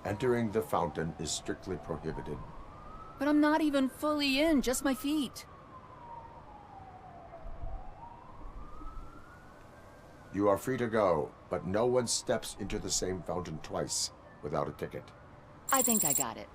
Entering the fountain is strictly prohibited. But I'm not even fully in, just my feet. You are free to go, but no one steps into the same fountain twice without a ticket. I think I got it.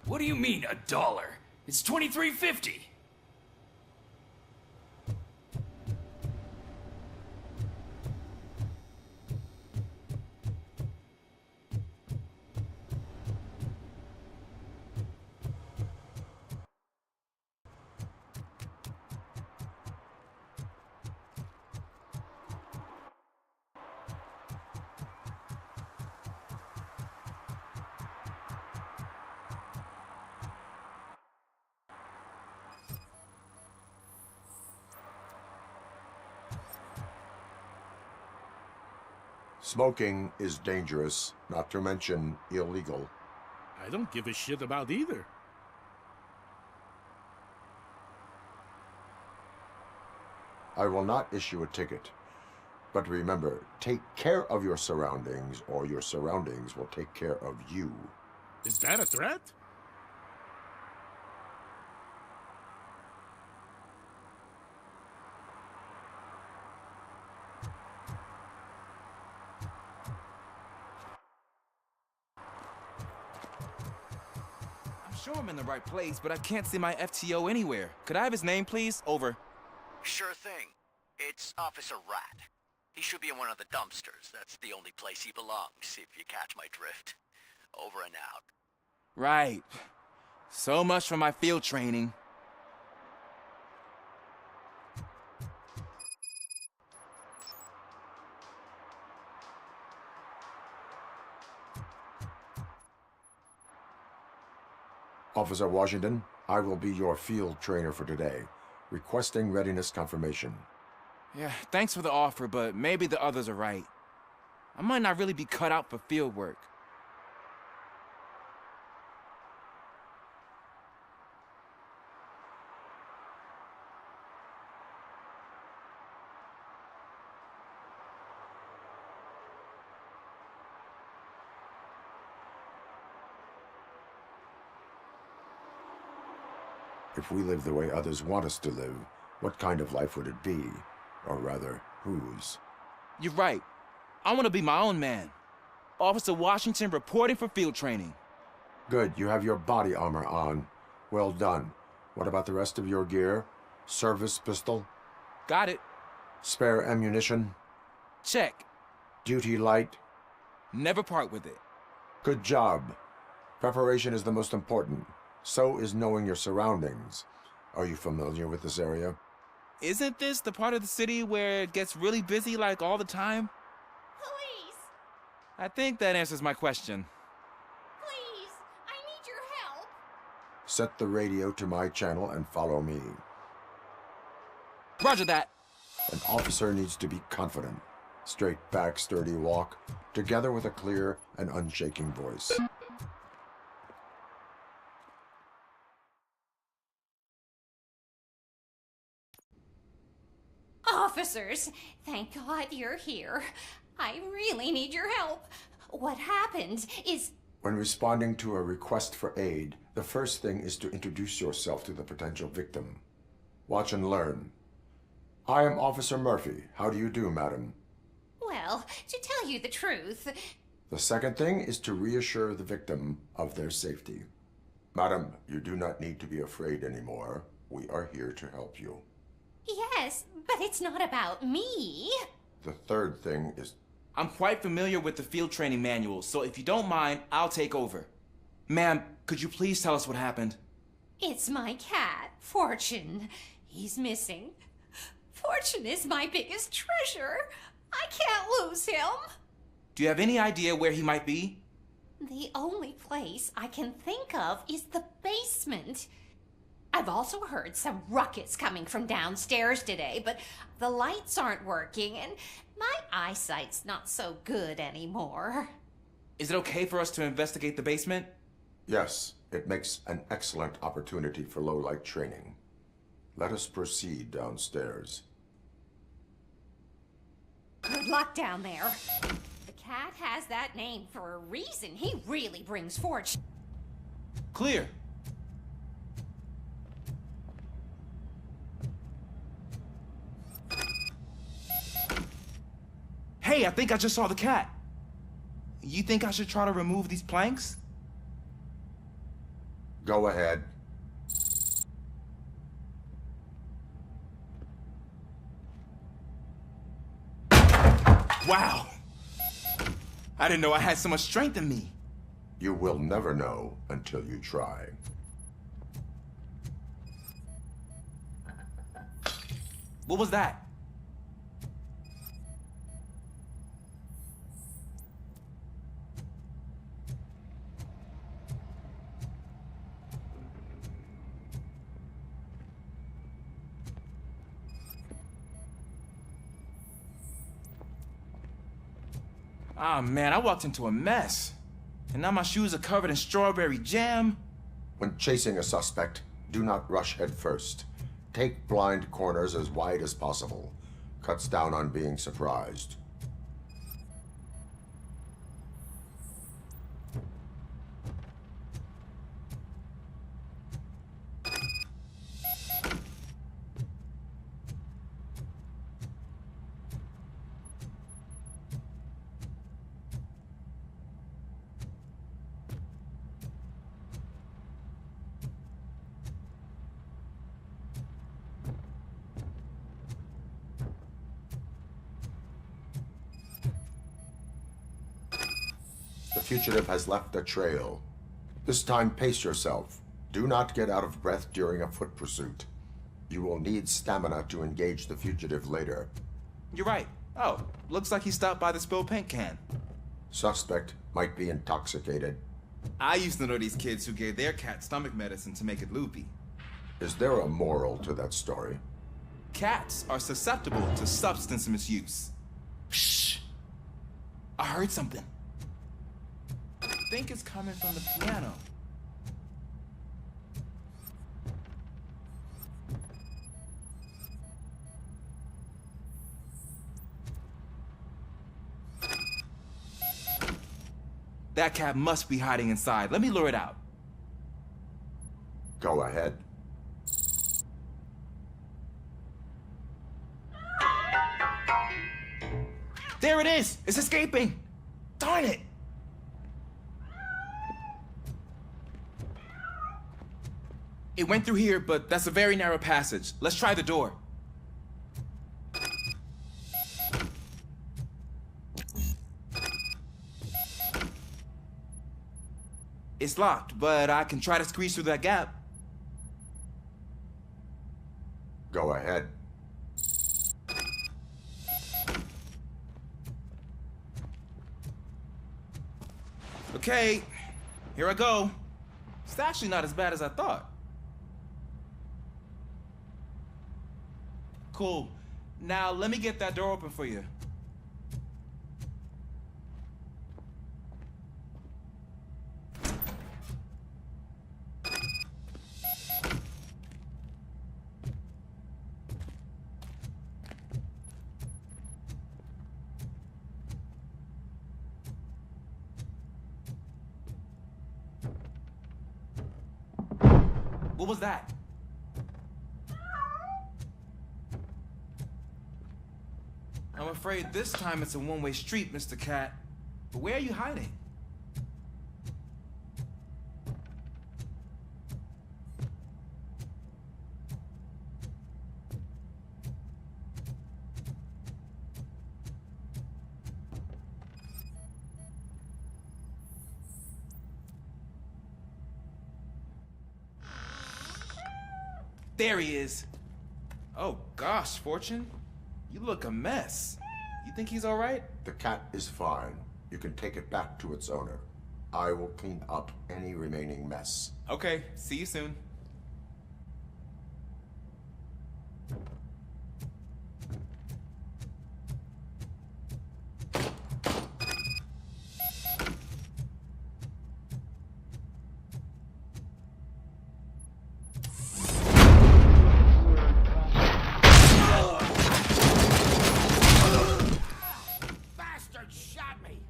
What do you mean, $1? It's $23.50. Smoking is dangerous, not to mention illegal. I don't give a shit about either. I will not issue a ticket. But remember, take care of your surroundings, or your surroundings will take care of you. Is that a threat? I'm sure I'm in the right place, but I can't see my FTO anywhere. Could I have his name, please? Over. Sure thing. It's Officer Rat. He should be in one of the dumpsters. That's the only place he belongs, if you catch my drift. Over and out. Right. So much for my field training. Officer Washington, I will be your field trainer for today. Requesting readiness confirmation. Yeah, thanks for the offer, but maybe the others are right. I might not really be cut out for field work. If we live the way others want us to live, what kind of life would it be? Or rather, whose? You're right. I want to be my own man. Officer Washington reporting for field training. Good, you have your body armor on. Well done. What about the rest of your gear? Service pistol? Got it. Spare ammunition? Check. Duty light? Never part with it. Good job. Preparation is the most important. So is knowing your surroundings. Are you familiar with this area? Isn't this the part of the city where it gets really busy like all the time? Police! I think that answers my question. Please! I need your help! Set the radio to my channel and follow me. Roger that. An officer needs to be confident. Straight back, sturdy walk, together with a clear and unshaking voice. Officers, thank God you're here. I really need your help. What happened is... When responding to a request for aid, the first thing is to introduce yourself to the potential victim. Watch and learn. I am Officer Murphy. How do you do, madam? Well, to tell you the truth... The second thing is to reassure the victim of their safety. Madam, you do not need to be afraid anymore. We are here to help you. Yes, but it's not about me. The third thing is... I'm quite familiar with the field training manual, so if you don't mind, I'll take over. Ma'am, could you please tell us what happened? It's my cat, Fortune. He's missing. Fortune is my biggest treasure. I can't lose him. Do you have any idea where he might be? The only place I can think of is the basement. I've also heard some ruckus coming from downstairs today, but the lights aren't working and my eyesight's not so good anymore. Is it okay for us to investigate the basement? Yes, it makes an excellent opportunity for low-light training. Let us proceed downstairs. Good luck down there. The cat has that name for a reason. He really brings fortune. Clear. Hey, I think I just saw the cat. You think I should try to remove these planks? Go ahead. Wow. I didn't know I had so much strength in me. You will never know until you try. What was that? Ah, man, I walked into a mess. And now my shoes are covered in strawberry jam. When chasing a suspect, do not rush head first. Take blind corners as wide as possible. Cuts down on being surprised. The fugitive has left a trail. This time, pace yourself. Do not get out of breath during a foot pursuit. You will need stamina to engage the fugitive later. You're right. Oh, looks like he stopped by the spilled paint can. Suspect might be intoxicated. I used to know these kids who gave their cat stomach medicine to make it loopy. Is there a moral to that story? Cats are susceptible to substance misuse. Shh! I heard something. I think it's coming from the piano. That cat must be hiding inside. Let me lure it out. Go ahead. There it is! It's escaping! Darn it! It went through here, but that's a very narrow passage. Let's try the door. It's locked, but I can try to squeeze through that gap. Go ahead. Okay, here I go. It's actually not as bad as I thought. Cool. Now let me get that door open for you. What was that? I'm afraid this time it's a one-way street, Mr. Cat. But where are you hiding? There he is. Oh gosh, Fortune. You look a mess. You think he's all right? The cat is fine. You can take it back to its owner. I will clean up any remaining mess. Okay, see you soon. Bastard shot me!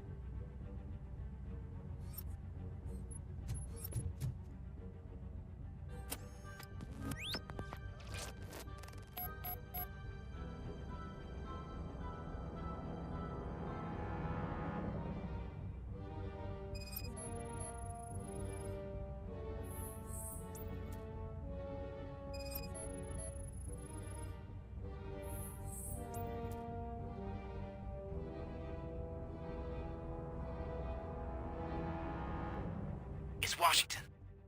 It's Washington.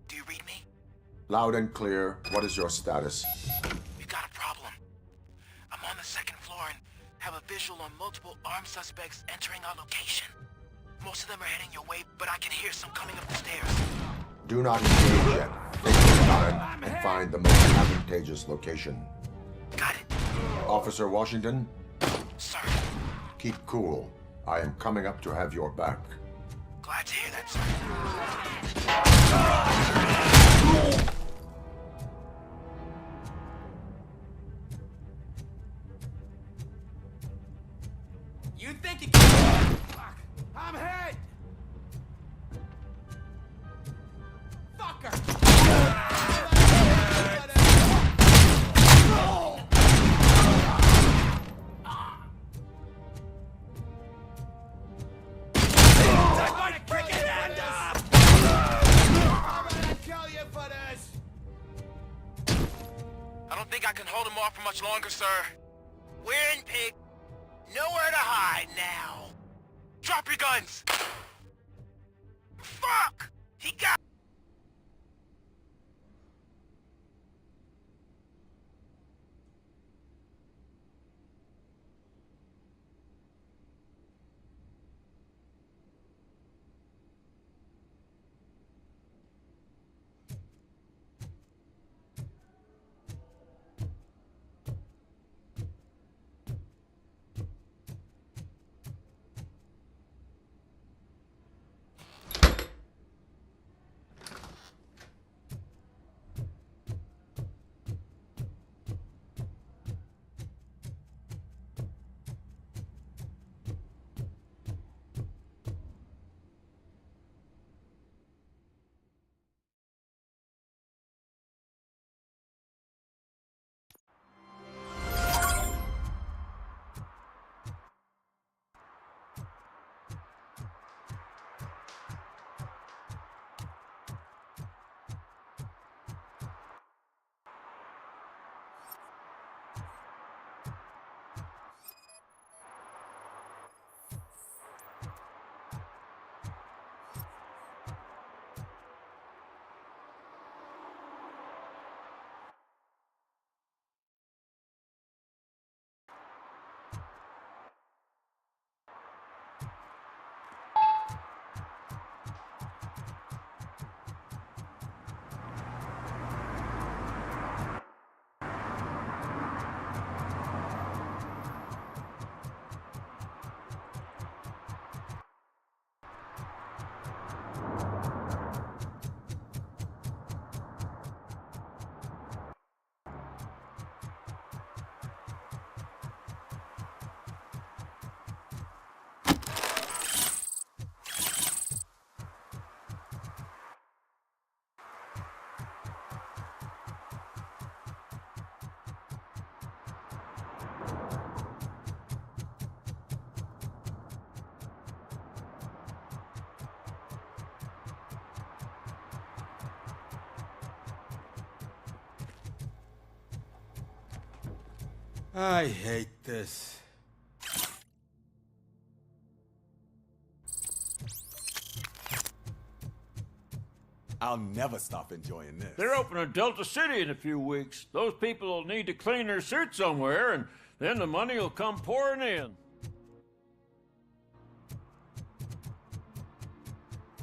Do you read me? Loud and clear. What is your status? We've got a problem. I'm on the second floor and have a visual on multiple armed suspects entering our location. Most of them are heading your way, but I can hear some coming up the stairs. Do not engage yet. Take your time and find the most advantageous location. Got it. Officer Washington, Sir. keep cool. I am coming up to have your back. Glad to hear that, sir. You think you can... Fuck! I'm hit! Fucker! I don't think I can hold him off for much longer, sir. We're in, pig. Nowhere to hide now. Drop your guns! Fuck! He got... I hate this. I'll never stop enjoying this. They're opening Delta City in a few weeks. Those people will need to clean their suits somewhere, and then the money will come pouring in.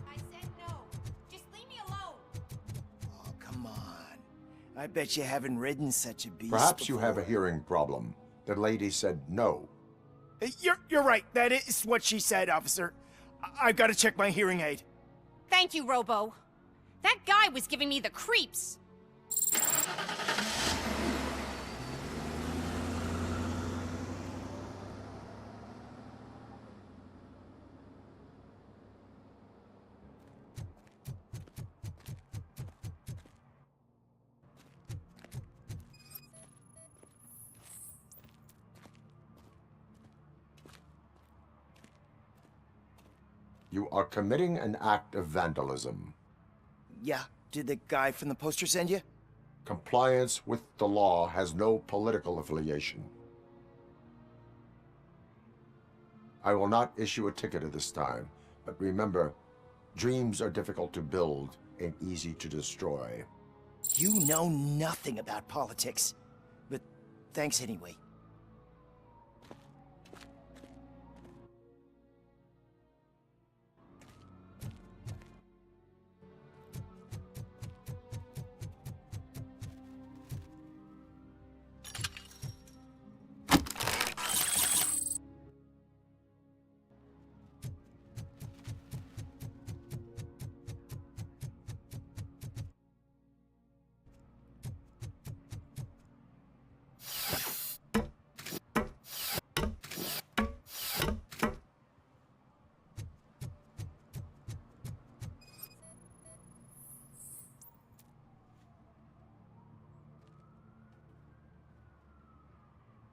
I said no. Just leave me alone. Oh, come on. I bet you haven't ridden such a beast Perhaps you have a before. hearing problem. The lady said no. You're right. That is what she said, officer. I've got to check my hearing aid. Thank you, Robo. That guy was giving me the creeps. You are committing an act of vandalism. Yeah, did the guy from the poster send you? Compliance with the law has no political affiliation. I will not issue a ticket at this time, but remember, dreams are difficult to build and easy to destroy. You know nothing about politics. But thanks anyway.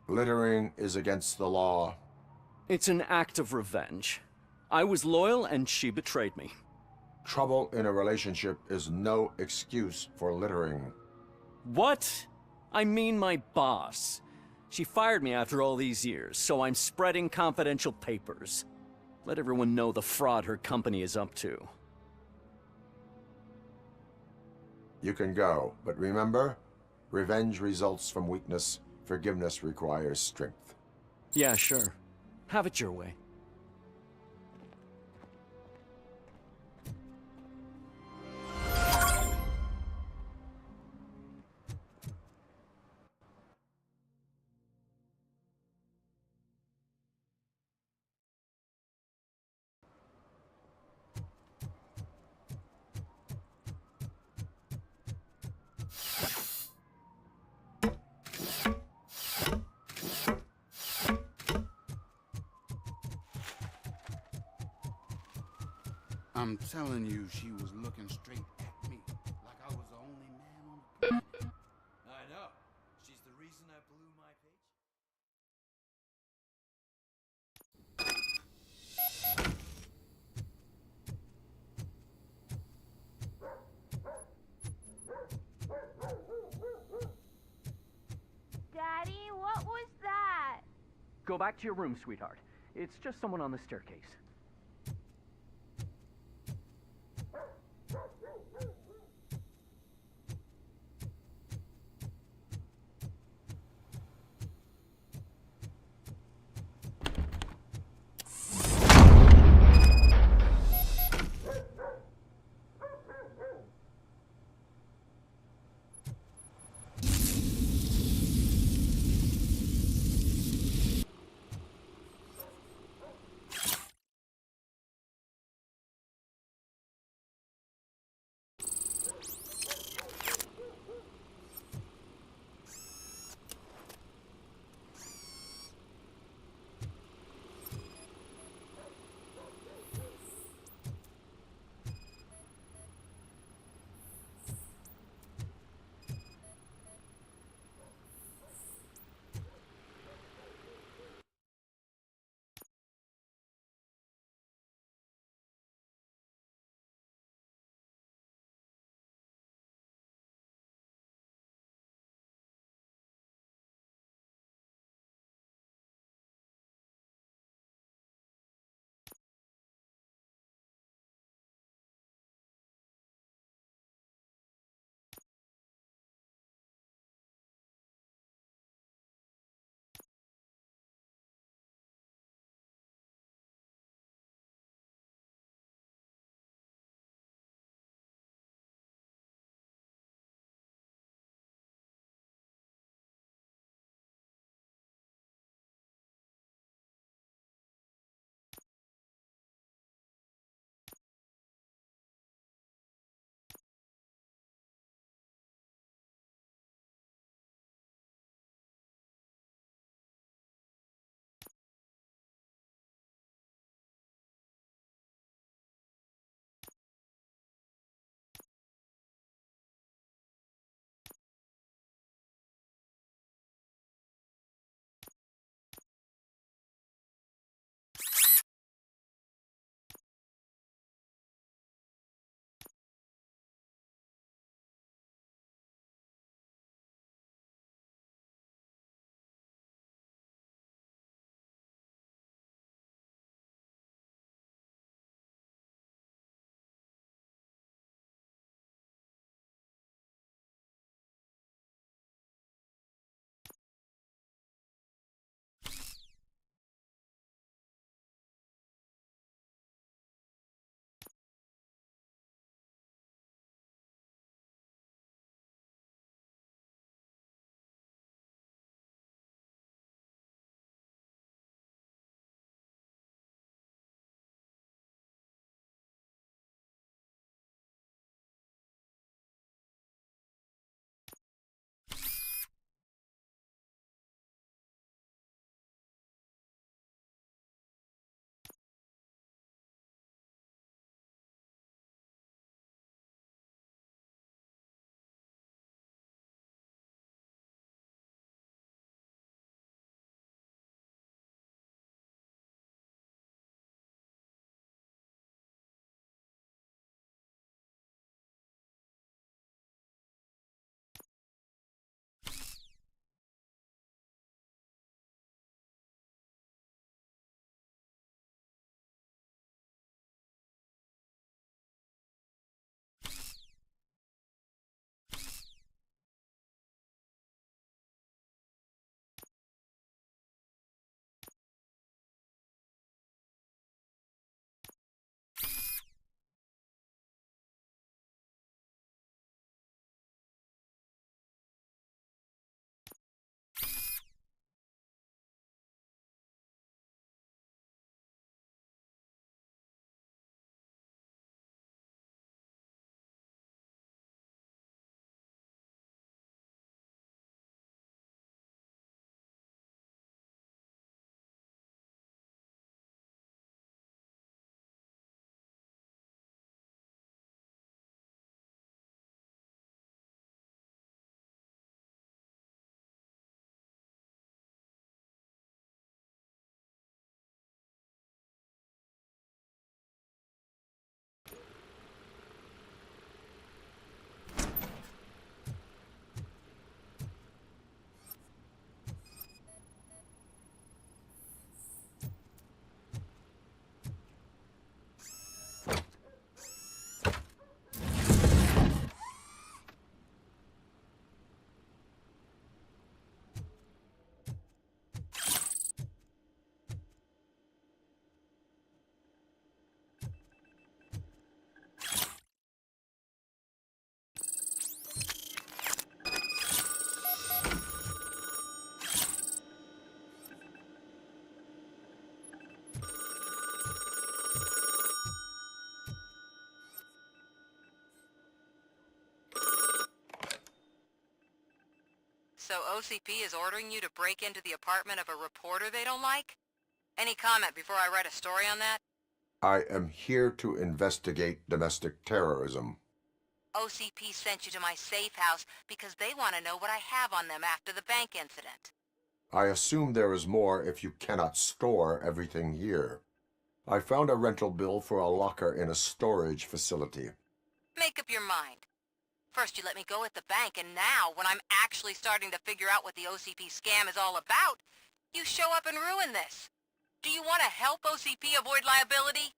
Littering is against the law. It's an act of revenge. I was loyal and she betrayed me. Trouble in a relationship is no excuse for littering. What? I mean my boss. She fired me after all these years, so I'm spreading confidential papers. Let everyone know the fraud her company is up to. You can go, but remember, revenge results from weakness. Forgiveness requires strength. Yeah, sure. Have it your way. I'm telling you, she was looking straight at me, like I was the only man on the planet. I know. She's the reason I blew my Daddy, what was that? Go back to your room, sweetheart. It's just someone on the staircase. So OCP is ordering you to break into the apartment of a reporter they don't like? Any comment before I write a story on that? I am here to investigate domestic terrorism. OCP sent you to my safe house because they want to know what I have on them after the bank incident. I assume there is more if you cannot store everything here. I found a rental bill for a locker in a storage facility. Make up your mind. First you let me go at the bank, and now, when I'm actually starting to figure out what the OCP scam is all about, you show up and ruin this. Do you want to help OCP avoid liability?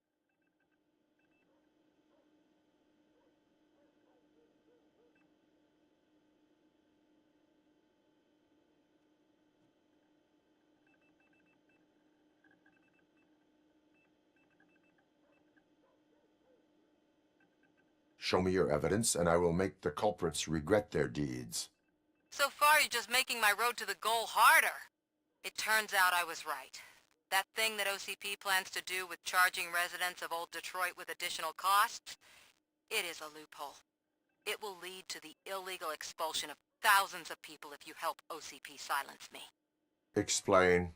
Show me your evidence, and I will make the culprits regret their deeds. So far, you're just making my road to the goal harder. It turns out I was right. That thing that OCP plans to do with charging residents of Old Detroit with additional costs, it is a loophole. It will lead to the illegal expulsion of thousands of people if you help OCP silence me. Explain.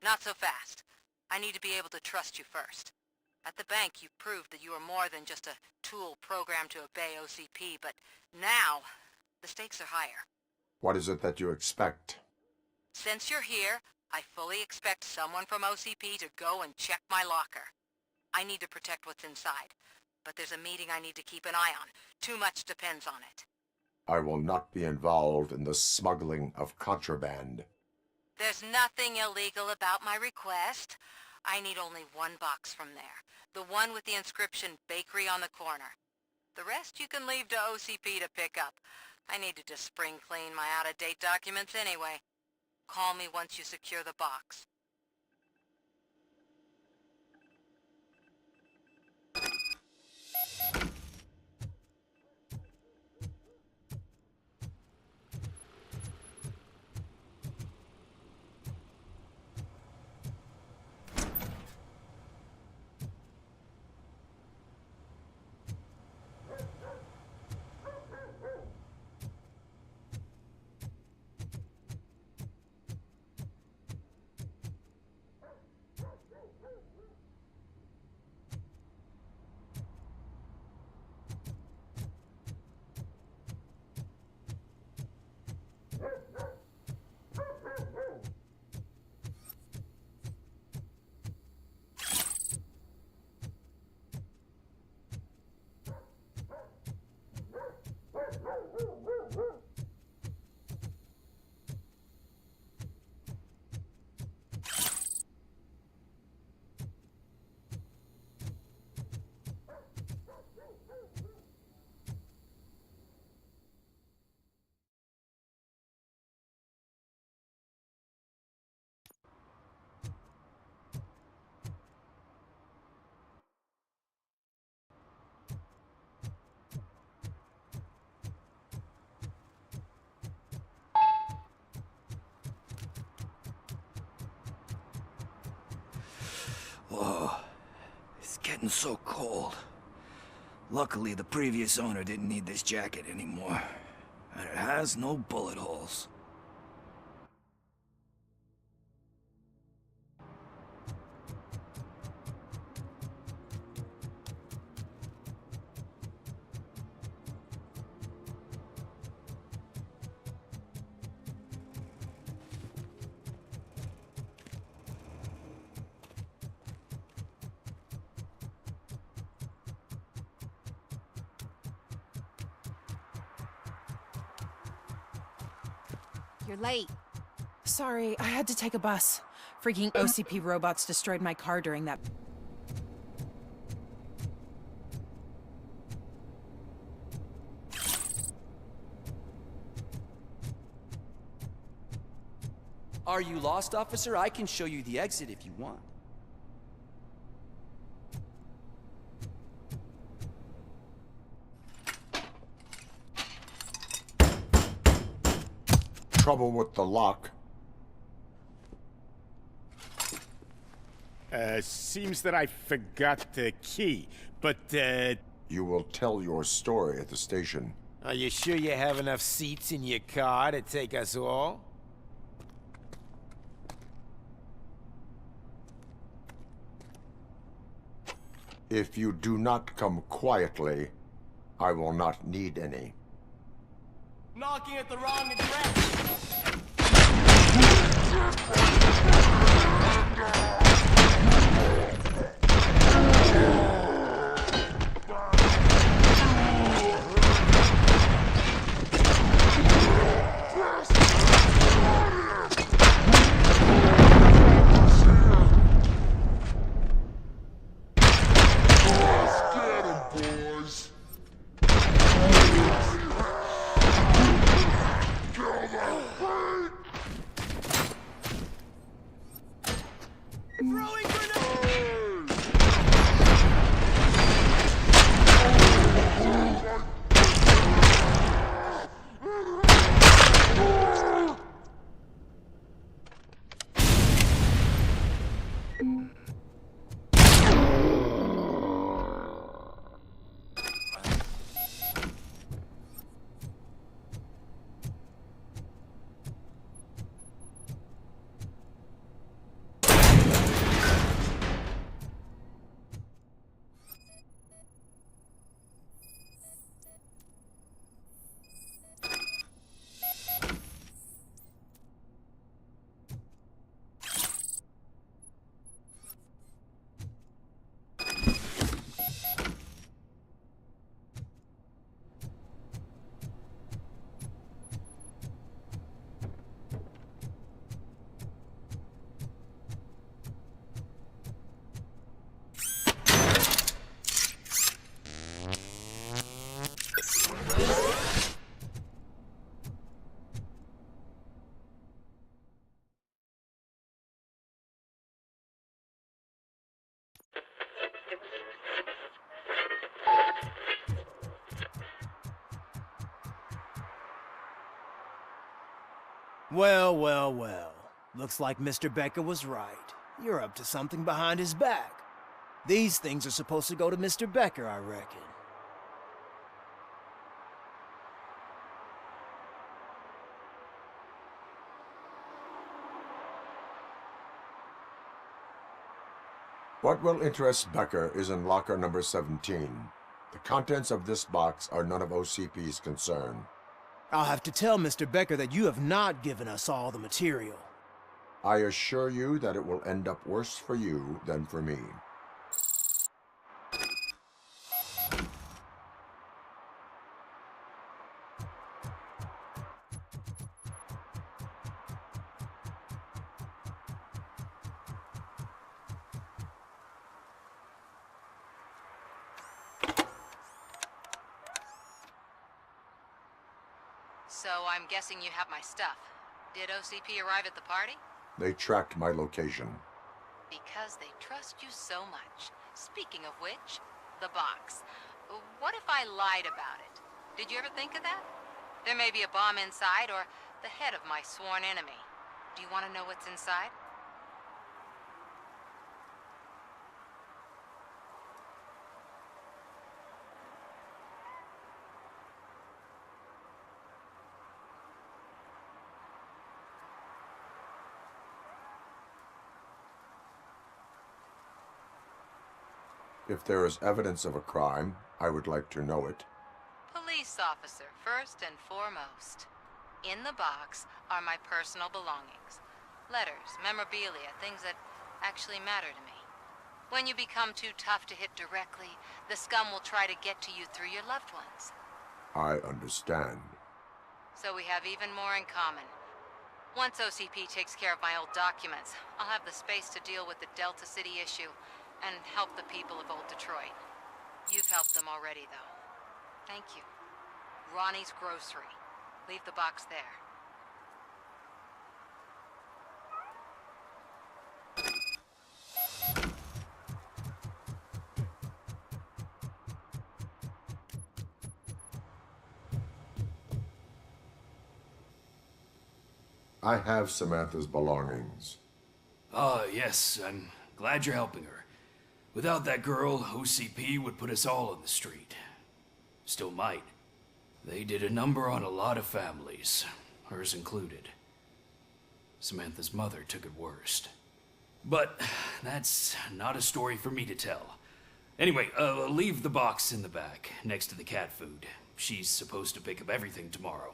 Not so fast. I need to be able to trust you first. At the bank, you proved that you are more than just a tool programmed to obey OCP, but now, the stakes are higher. What is it that you expect? Since you're here, I fully expect someone from OCP to go and check my locker. I need to protect what's inside, but there's a meeting I need to keep an eye on. Too much depends on it. I will not be involved in the smuggling of contraband. There's nothing illegal about my request. I need only one box from there. The one with the inscription Bakery on the corner. The rest you can leave to OCP to pick up. I need to just spring clean my out-of-date documents anyway. Call me once you secure the box. Whoa, it's getting so cold. Luckily, the previous owner didn't need this jacket anymore. And it has no bullet holes. You're late. Sorry, I had to take a bus. Freaking OCP robots destroyed my car during that. Are you lost, officer? I can show you the exit if you want. Trouble with the lock. Seems that I forgot the key, but, You will tell your story at the station. Are you sure you have enough seats in your car to take us all? If you do not come quietly, I will not need any. Knocking at the wrong address! Well, well, well. Looks like Mr. Becker was right. You're up to something behind his back. These things are supposed to go to Mr. Becker, I reckon. What will interest Becker is in locker number 17. The contents of this box are none of OCP's concern. I'll have to tell Mr. Becker that you have not given us all the material. I assure you that it will end up worse for you than for me. So I'm guessing you have my stuff. Did OCP arrive at the party? They tracked my location. Because they trust you so much. Speaking of which, the box. What if I lied about it? Did you ever think of that? There may be a bomb inside or the head of my sworn enemy. Do you want to know what's inside? If there is evidence of a crime, I would like to know it. Police officer, first and foremost. In the box are my personal belongings. Letters, memorabilia, things that actually matter to me. When you become too tough to hit directly, the scum will try to get to you through your loved ones. I understand. So we have even more in common. Once OCP takes care of my old documents, I'll have the space to deal with the Delta City issue and help the people of Old Detroit. You've helped them already, though. Thank you. Ronnie's Grocery. Leave the box there. I have Samantha's belongings. Ah, yes, I'm glad you're helping her. Without that girl, OCP would put us all on the street. Still might. They did a number on a lot of families, hers included. Samantha's mother took it worst. But that's not a story for me to tell. Anyway, leave the box in the back, next to the cat food. She's supposed to pick up everything tomorrow.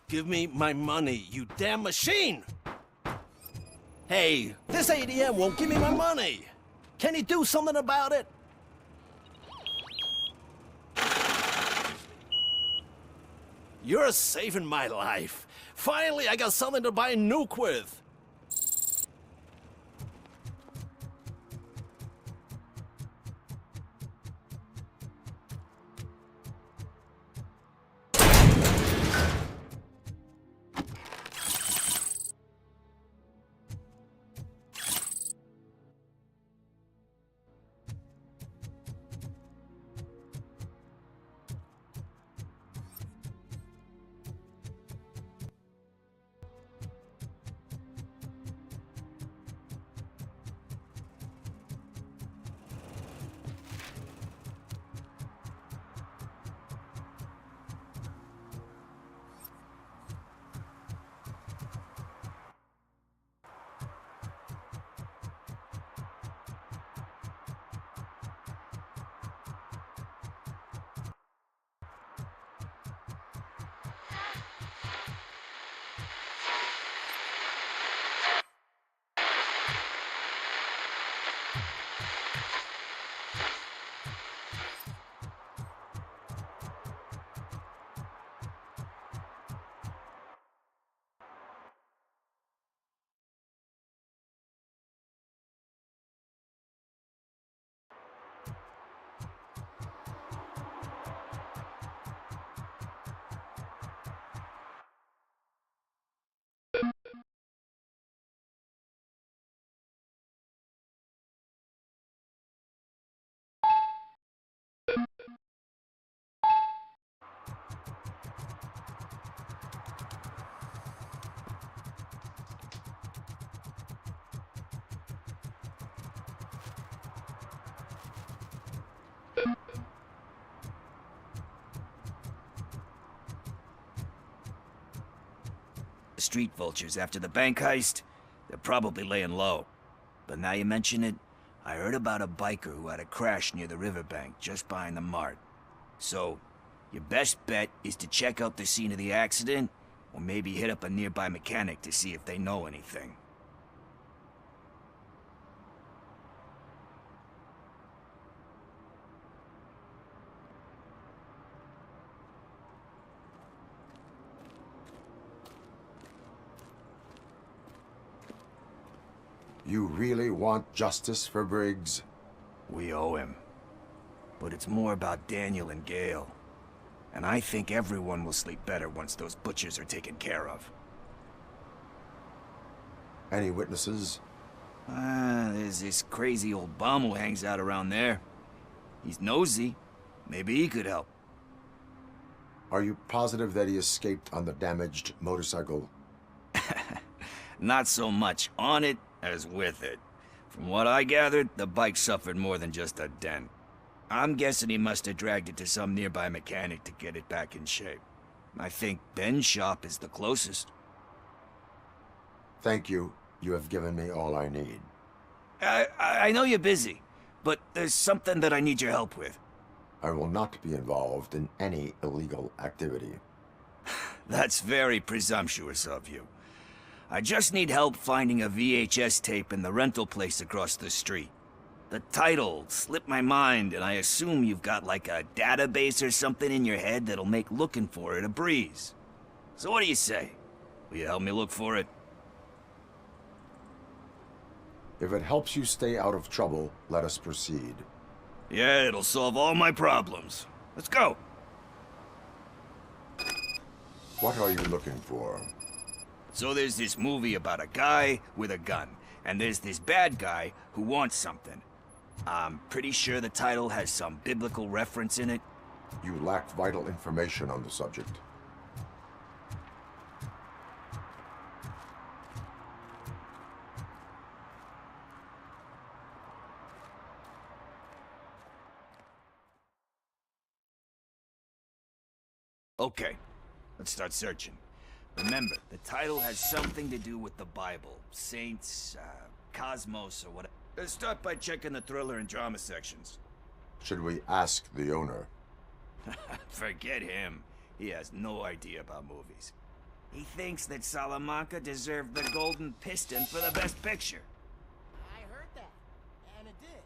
Give me my money, you damn machine! Hey, this ATM won't give me my money! Can you do something about it? You're saving my life. Finally, I got something to buy a nuke with. The street vultures after the bank heist, they're probably laying low. But now you mention it, I heard about a biker who had a crash near the riverbank just behind the mart. So, your best bet is to check out the scene of the accident, or maybe hit up a nearby mechanic to see if they know anything. You really want justice for Briggs? We owe him. But it's more about Daniel and Gale. And I think everyone will sleep better once those butchers are taken care of. Any witnesses? There's this crazy old bum who hangs out around there. He's nosy. Maybe he could help. Are you positive that he escaped on the damaged motorcycle? Not so much on it as with it. From what I gathered, the bike suffered more than just a dent. I'm guessing he must have dragged it to some nearby mechanic to get it back in shape. I think Ben's shop is the closest. Thank you. You have given me all I need. I know you're busy, but there's something that I need your help with. I will not be involved in any illegal activity. That's very presumptuous of you. I just need help finding a VHS tape in the rental place across the street. The title slipped my mind, and I assume you've got like a database or something in your head that'll make looking for it a breeze. So what do you say? Will you help me look for it? If it helps you stay out of trouble, let us proceed. Yeah, it'll solve all my problems. Let's go. What are you looking for? So there's this movie about a guy with a gun, and there's this bad guy who wants something. I'm pretty sure the title has some biblical reference in it. You lack vital information on the subject. Okay, let's start searching. Remember, the title has something to do with the Bible. Saints, cosmos, or whatever. Let's start by checking the thriller and drama sections. Should we ask the owner? Forget him. He has no idea about movies. He thinks that Salamanca deserved the Golden Piston for the Best Picture. I heard that, and it did.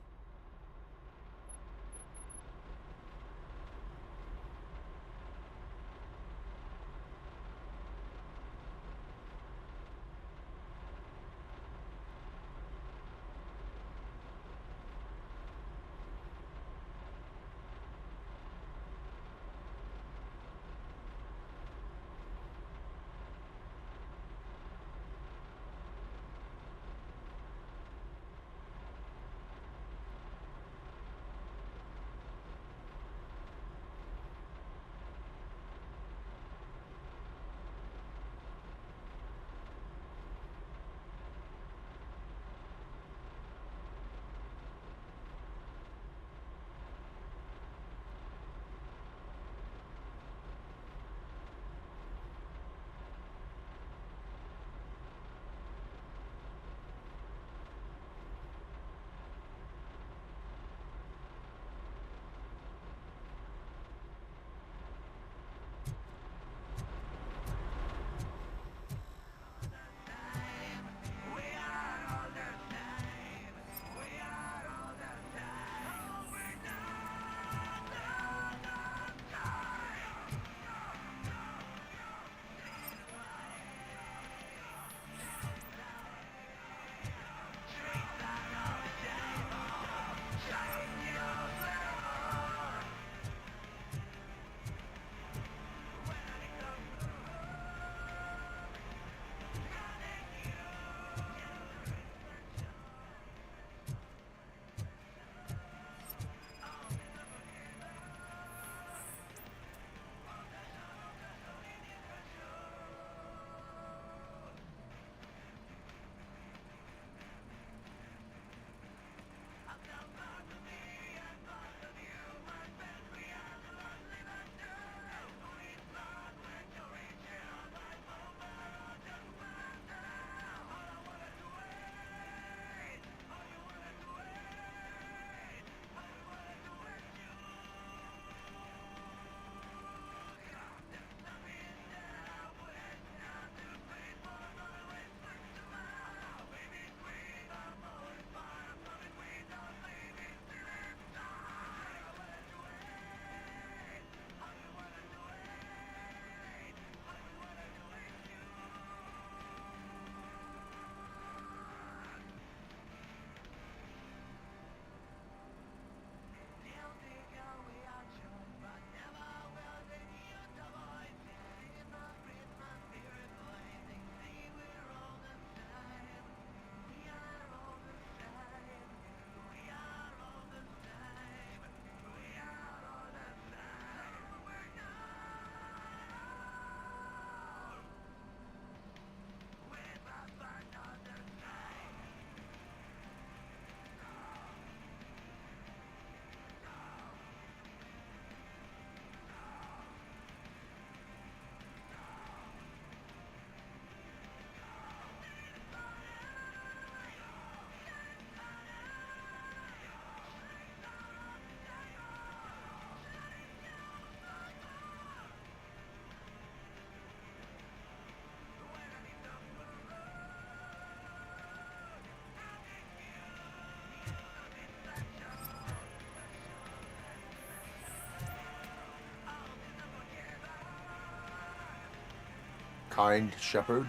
Kind Shepherd?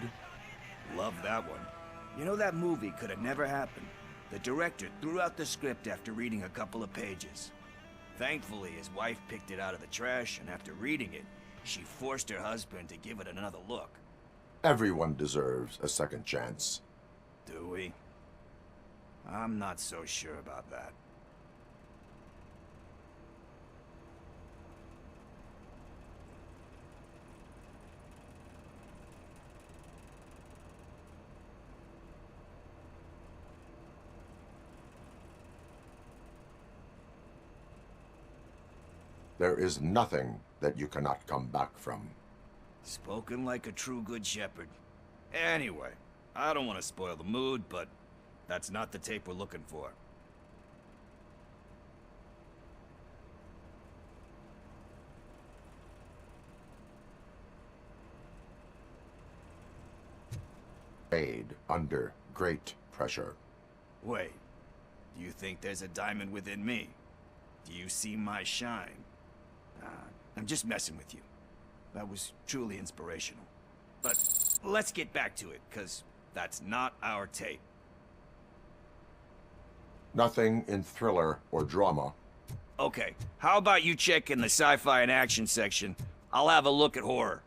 Love that one. You know, that movie could have never happened. The director threw out the script after reading a couple of pages. Thankfully, his wife picked it out of the trash, and after reading it, she forced her husband to give it another look. Everyone deserves a second chance. Do we? I'm not so sure about that. There is nothing that you cannot come back from. Spoken like a true good shepherd. Anyway, I don't want to spoil the mood, but that's not the tape we're looking for. Made under great pressure. Wait, do you think there's a diamond within me? Do you see my shine? I'm just messing with you. That was truly inspirational. But let's get back to it, because that's not our tape. Nothing in thriller or drama. Okay, how about you check in the sci-fi and action section? I'll have a look at horror.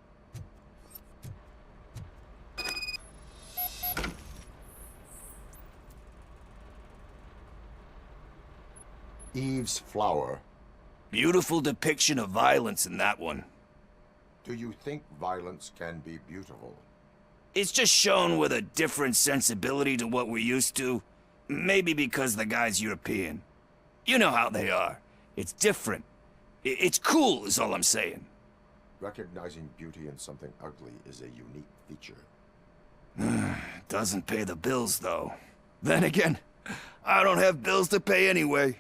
Eve's Flower. Beautiful depiction of violence in that one. Do you think violence can be beautiful? It's just shown with a different sensibility to what we're used to. Maybe because the guy's European. You know how they are. It's different. It's cool, is all I'm saying. Recognizing beauty in something ugly is a unique feature. Doesn't pay the bills, though. Then again, I don't have bills to pay anyway.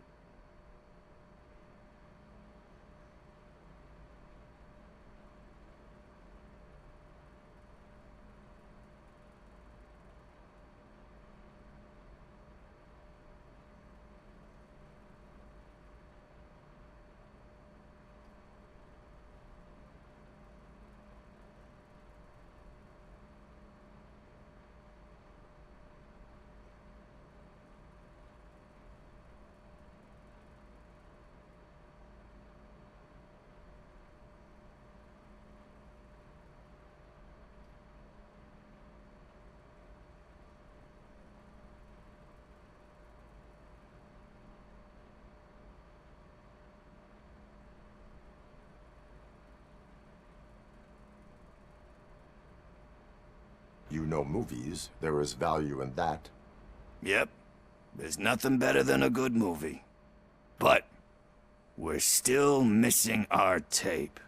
You know movies. There is value in that. Yep. There's nothing better than a good movie. But we're still missing our tape.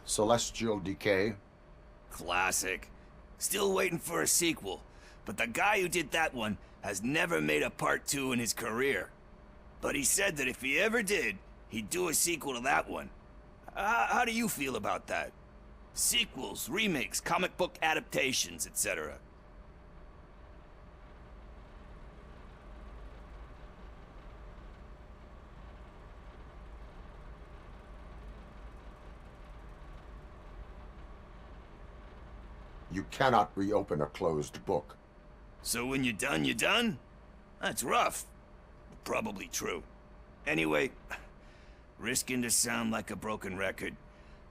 Celestial Decay. Classic. Still waiting for a sequel. But the guy who did that one has never made a part 2 in his career. But he said that if he ever did, he'd do a sequel to that one. How do you feel about that? Sequels, remakes, comic book adaptations, etc. You cannot reopen a closed book. So when you're done, you're done? That's rough. Probably true. Anyway, risking to sound like a broken record,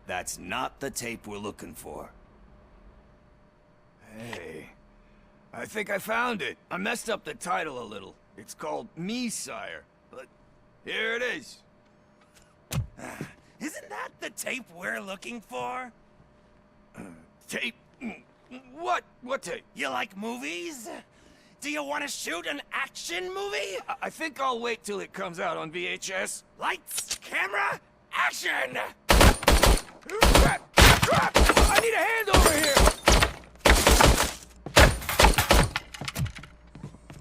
that's not the tape we're looking for. Hey, I think I found it. I messed up the title a little. It's called Me, Sire, but here it is. Isn't that the tape we're looking for? Tape? What? What tape? You like movies? Do you want to shoot an action movie? I think I'll wait till it comes out on VHS. Lights, camera, action! I need a hand over here!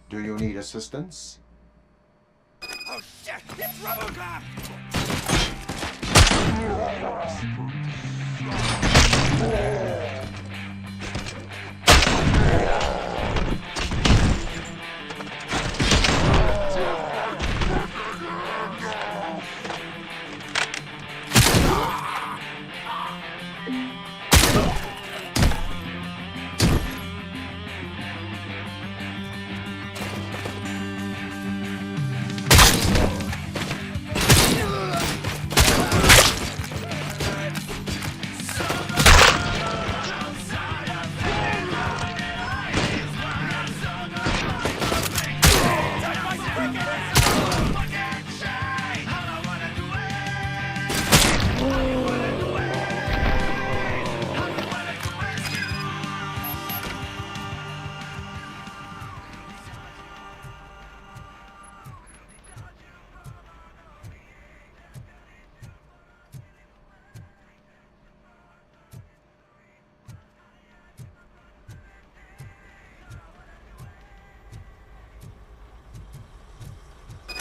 Do you need assistance? Oh shit! It's RoboCop!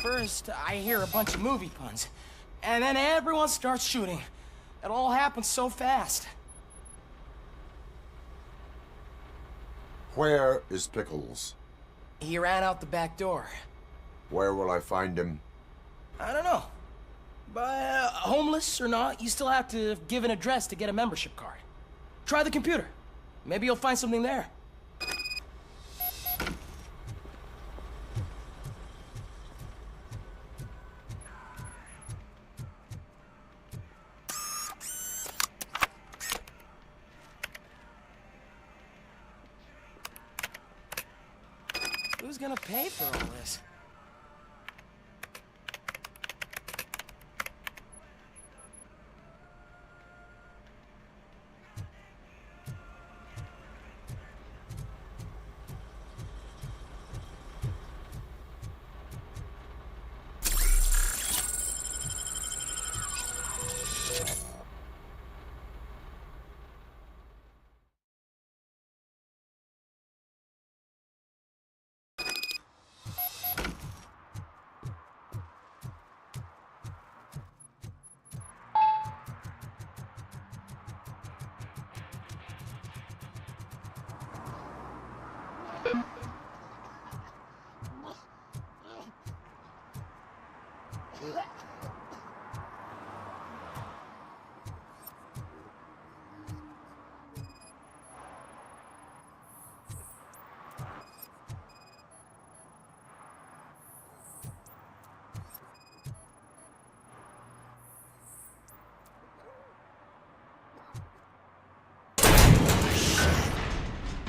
First, I hear a bunch of movie puns, and then everyone starts shooting. It all happens so fast. Where is Pickles? He ran out the back door. Where will I find him? I don't know. But homeless or not, you still have to give an address to get a membership card. Try the computer. Maybe you'll find something there. Who's gonna pay for all this?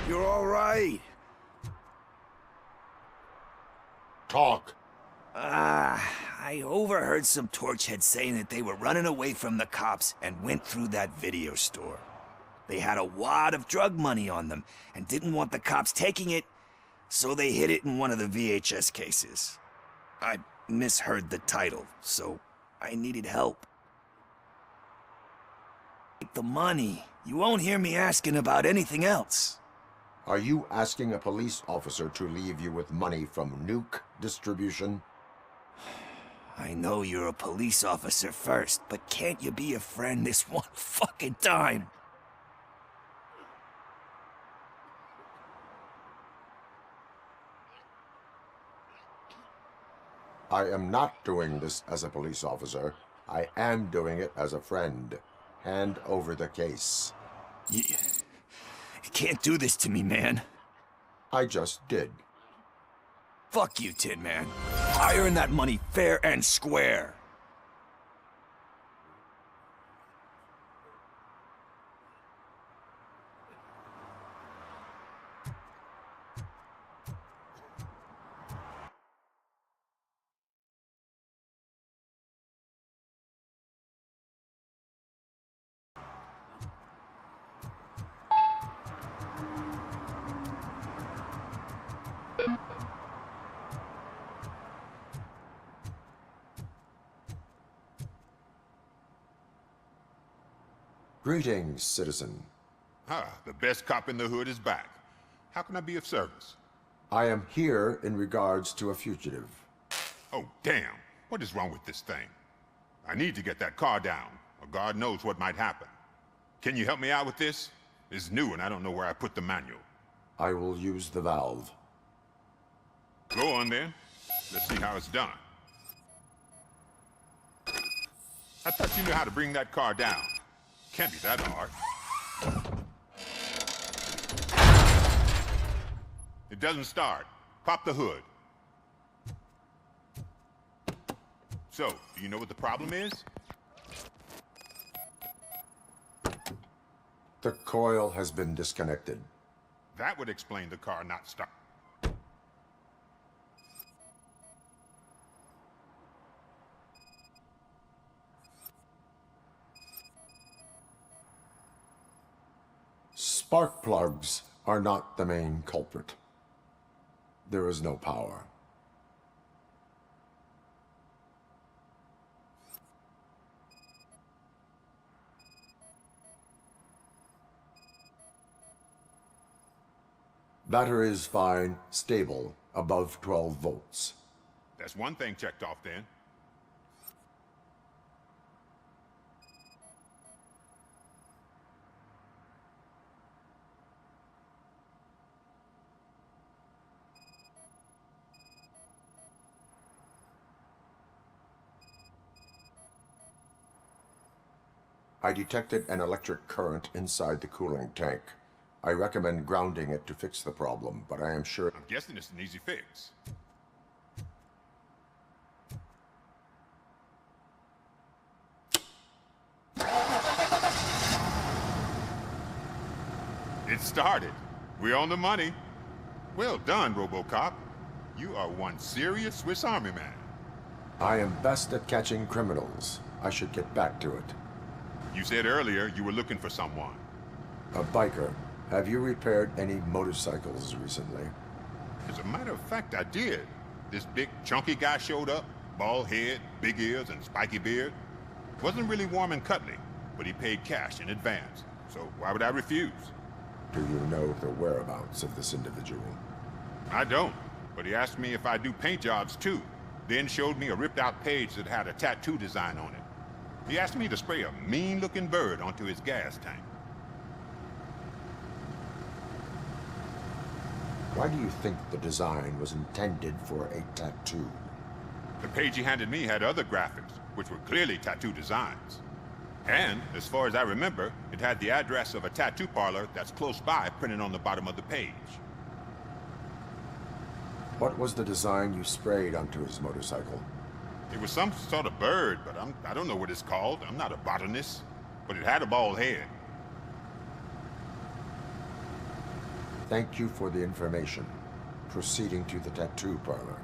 You're all right. Talk. I overheard some torchheads saying that they were running away from the cops and went through that video store. They had a wad of drug money on them and didn't want the cops taking it, so they hid it in one of the VHS cases. I misheard the title, so I needed help. Take the money. You won't hear me asking about anything else. Are you asking a police officer to leave you with money from nuke distribution? I know you're a police officer first, but can't you be a friend this one fucking time? I am not doing this as a police officer. I am doing it as a friend. Hand over the case. You can't do this to me, man. I just did. Fuck you, Tin Man. I earned that money fair and square. Greetings, citizen. The best cop in the hood is back. How can I be of service? I am here in regards to a fugitive. Oh, damn. What is wrong with this thing? I need to get that car down, or God knows what might happen. Can you help me out with this? It's new and I don't know where I put the manual. I will use the valve. Go on then. Let's see how it's done. I thought you knew how to bring that car down. Can't be that hard. It doesn't start. Pop the hood. So, do you know what the problem is? The coil has been disconnected. That would explain the car not starting. Spark plugs are not the main culprit. There is no power. Battery is fine, stable, above 12 volts. That's one thing checked off then. I detected an electric current inside the cooling tank. I recommend grounding it to fix the problem, but I am sure... I'm guessing it's an easy fix. It started. We're on the money. Well done, RoboCop. You are one serious Swiss Army man. I am best at catching criminals. I should get back to it. You said earlier you were looking for someone. A biker. Have you repaired any motorcycles recently? As a matter of fact, I did. This big, chunky guy showed up. Bald head, big ears, and spiky beard. Wasn't really warm and cuddly, but he paid cash in advance. So why would I refuse? Do you know the whereabouts of this individual? I don't, but he asked me if I do paint jobs too. Then showed me a ripped-out page that had a tattoo design on it. He asked me to spray a mean-looking bird onto his gas tank. Why do you think the design was intended for a tattoo? The page he handed me had other graphics, which were clearly tattoo designs. And, as far as I remember, it had the address of a tattoo parlor that's close by printed on the bottom of the page. What was the design you sprayed onto his motorcycle? It was some sort of bird, but I don't know what it's called. I'm not a botanist. But it had a bald head. Thank you for the information. Proceeding to the tattoo parlor.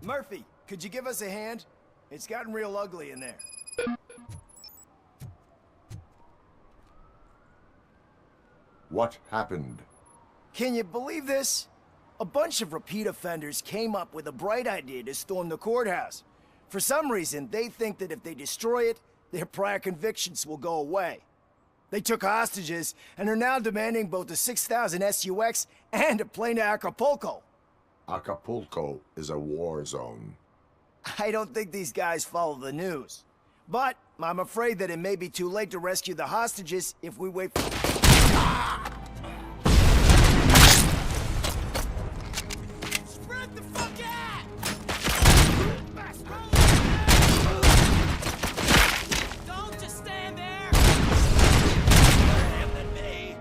Murphy, could you give us a hand? It's gotten real ugly in there. What happened? Can you believe this? A bunch of repeat offenders came up with a bright idea to storm the courthouse. For some reason, they think that if they destroy it, their prior convictions will go away. They took hostages and are now demanding both a 6,000 SUX and a plane to Acapulco. Acapulco is a war zone. I don't think these guys follow the news. But I'm afraid that it may be too late to rescue the hostages if we wait for... Spread the fuck out! Don't just stand there! Him than me!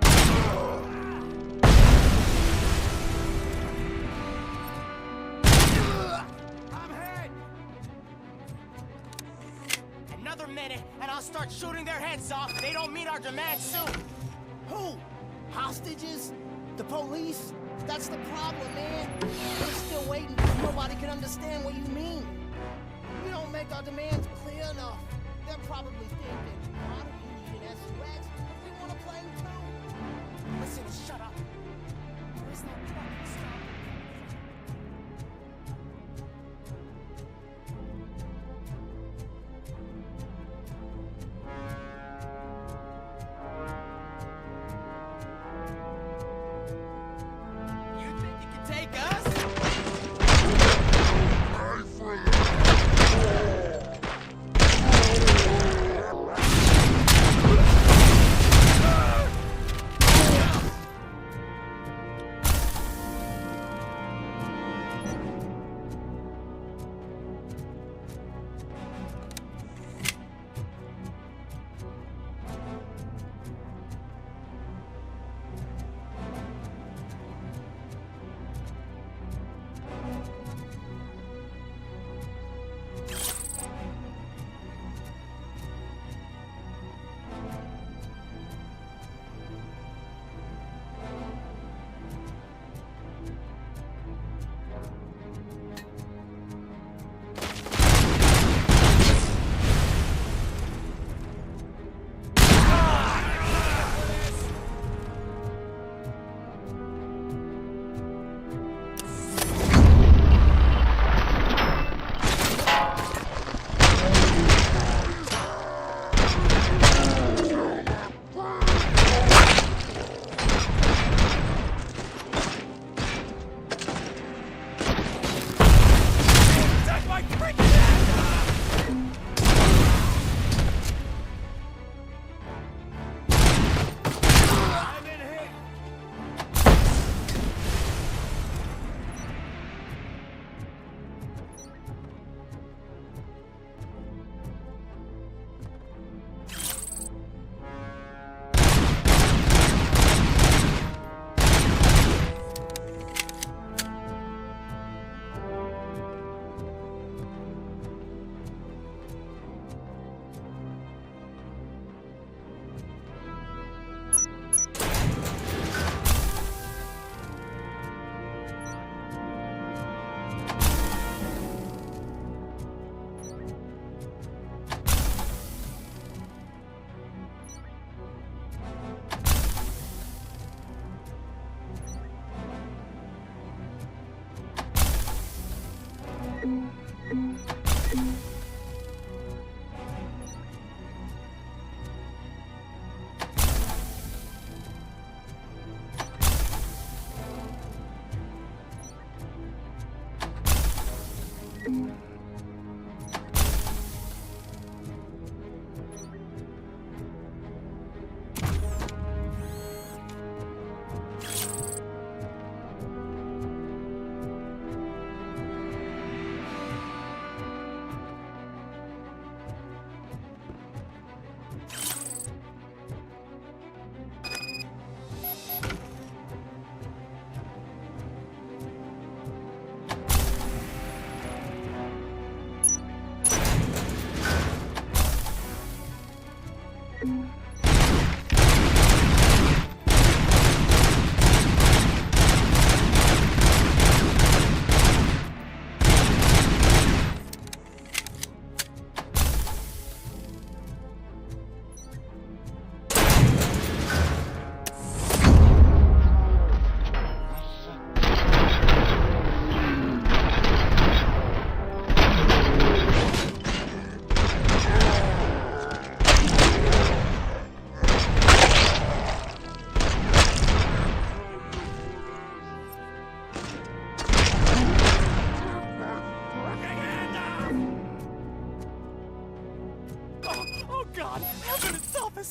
I'm hit! another minute, and I'll start shooting their heads off if they don't meet our demands soon. Who? Hostages? The police? That's the problem, man. We're still waiting because nobody can understand what you mean. We don't make our demands clear enough. They're probably thinking, why do we need an SUX if we want to plane too? Listen, shut up. Where's that fucking stop?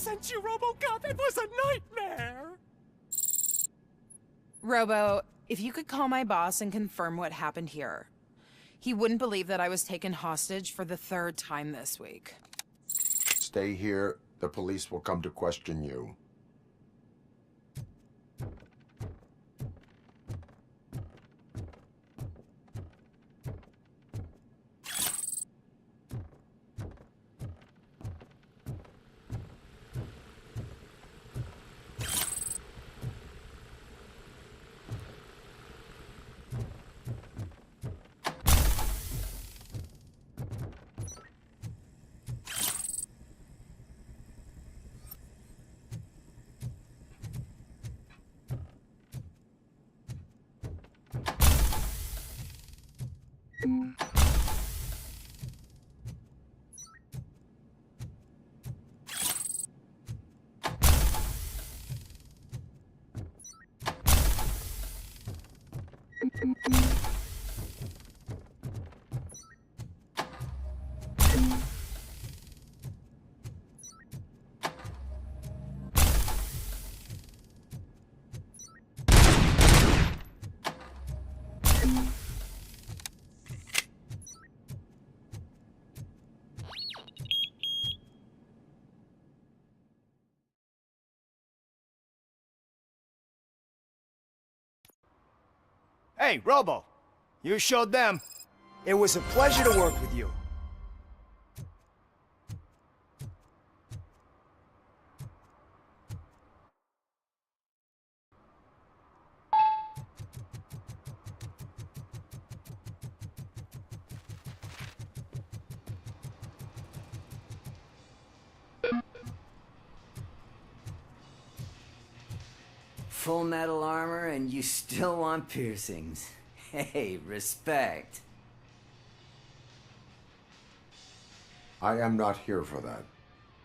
sent you, RoboCop. It was a nightmare. Robo, if you could call my boss and confirm what happened here. He wouldn't believe that I was taken hostage for the 3rd time this week. Stay here. The police will come to question you. Hey, Robo. You showed them. It was a pleasure to work with you. Full metal armor and you still want piercings. Hey, respect. I am not here for that.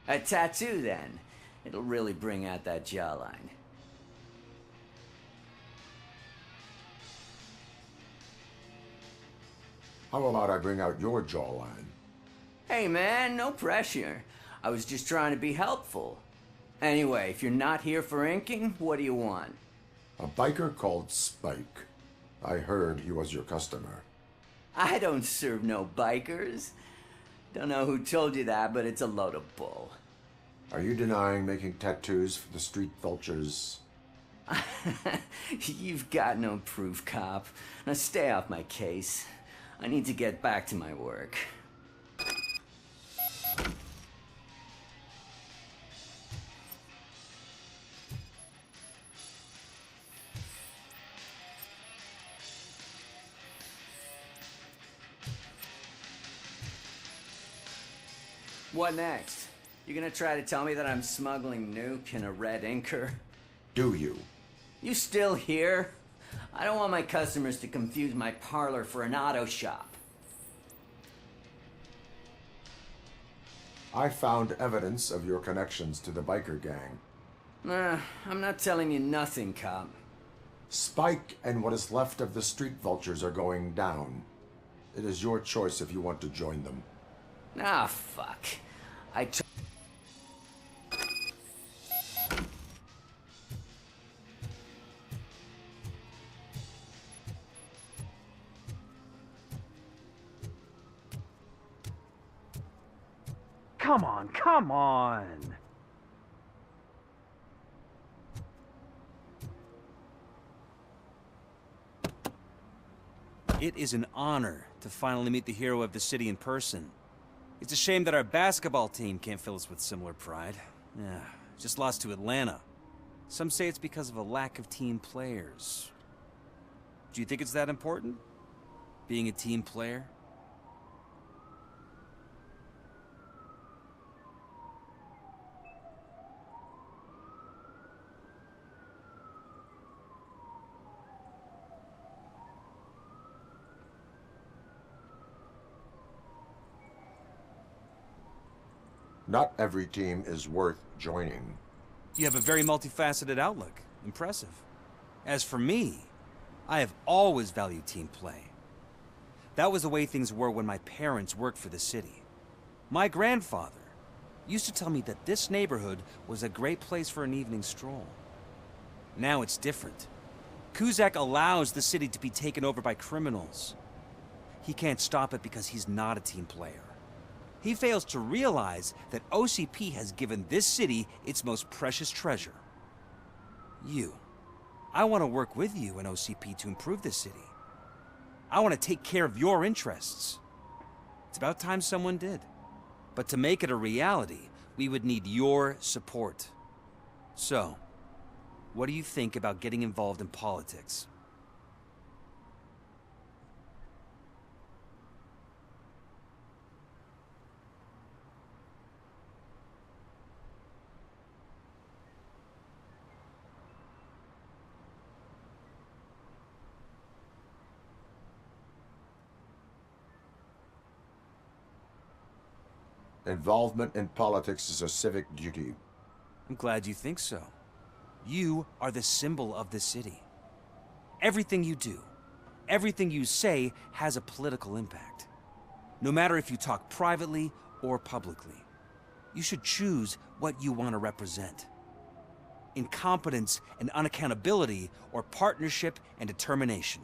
A tattoo, then. It'll really bring out that jawline. How about I bring out your jawline? Hey, man, no pressure. I was just trying to be helpful. Anyway, if you're not here for inking, what do you want? A biker called Spike. I heard he was your customer. I don't serve no bikers. Don't know who told you that, but it's a load of bull. Are you denying making tattoos for the street vultures? You've got no proof, cop. Now stay off my case. I need to get back to my work. What next? You gonna try to tell me that I'm smuggling nuke in a red inker? Do you? You still here? I don't want my customers to confuse my parlor for an auto shop. I found evidence of your connections to the biker gang. I'm not telling you nothing, cop. Spike and what is left of the street vultures are going down. It is your choice if you want to join them. Ah, fuck. Come on, come on! It is an honor to finally meet the hero of the city in person. It's a shame that our basketball team can't fill us with similar pride. Yeah, just lost to Atlanta. Some say it's because of a lack of team players. Do you think it's that important? Being a team player? Not every team is worth joining. You have a very multifaceted outlook. Impressive. As for me, I have always valued team play. That was the way things were when my parents worked for the city. My grandfather used to tell me that this neighborhood was a great place for an evening stroll. Now it's different. Kuzak allows the city to be taken over by criminals. He can't stop it because he's not a team player. He fails to realize that OCP has given this city its most precious treasure. You. I want to work with you and OCP to improve this city. I want to take care of your interests. It's about time someone did. But to make it a reality, we would need your support. So, what do you think about getting involved in politics? Involvement in politics is a civic duty. I'm glad you think so. You are the symbol of the city. Everything you do, everything you say has a political impact. No matter if you talk privately or publicly. You should choose what you want to represent. Incompetence and unaccountability, or partnership and determination.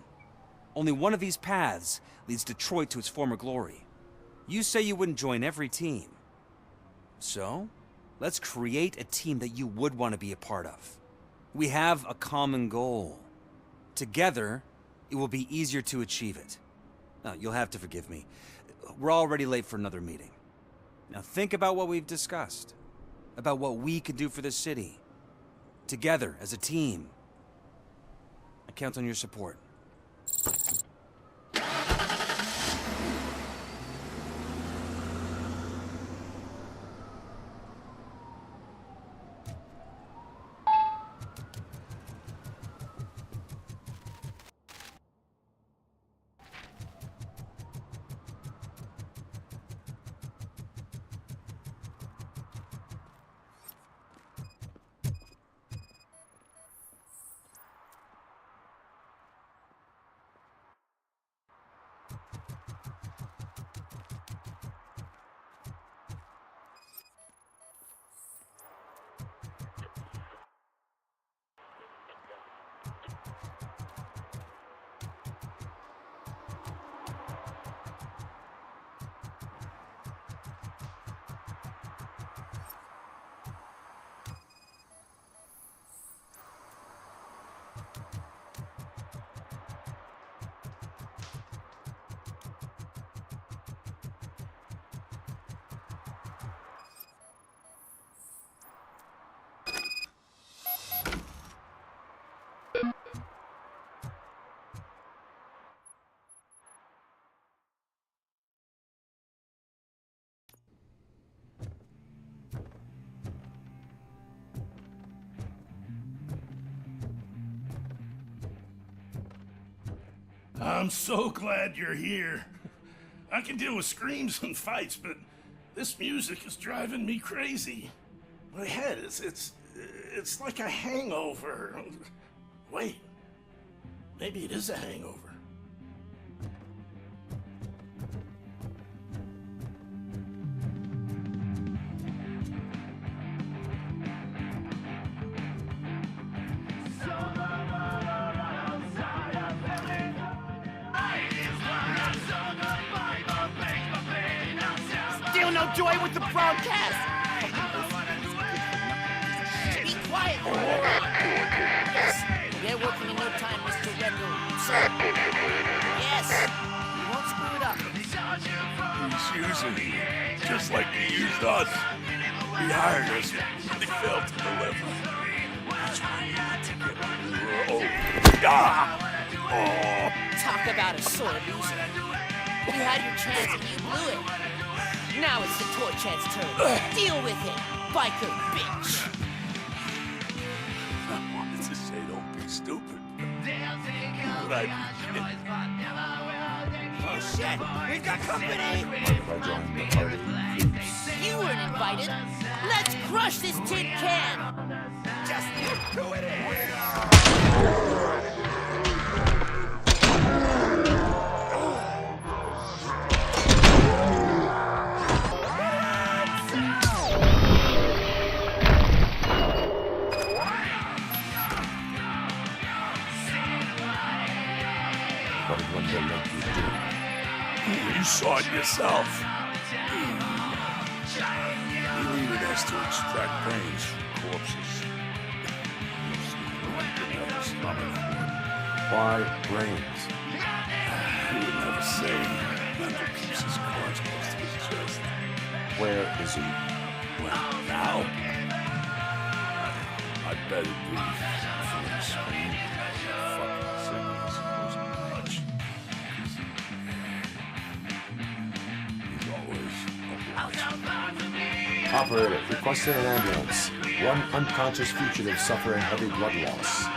Only one of these paths leads Detroit to its former glory. You say you wouldn't join every team. So, let's create a team that you would want to be a part of. We have a common goal. Together, it will be easier to achieve it. Now, you'll have to forgive me. We're already late for another meeting. Now think about what we've discussed. About what we could do for this city. Together, as a team. I count on your support. I'm so glad you're here. I can deal with screams and fights, but this music is driving me crazy. My head, it's like a hangover. Wait, maybe it is a hangover. Still no joy with the broadcast! Be quiet! Yes, they're working in no time, Mr. Rendell. So, yes, you won't screw it up. He's using me, just like he used us. He hired us, and he failed to deliver. That's why we need to get rid of Talk about a sore loser. You had your chance and you blew it. Now it's the toy chat's turn. Deal with it, biker bitch. I wanted to say don't be stupid, but I Oh shit, we've got company! You weren't invited. Let's crush this tin can! Just do it! You saw it yourself. You needed us to extract brains from corpses. Why brains? He would never say. Never keeps his cards close to his chest. Where is he? Well, now? I bet it'd be from the screen. Fucking sickness. Much. He's always Operator, requesting an ambulance. One unconscious fugitive suffering heavy blood loss.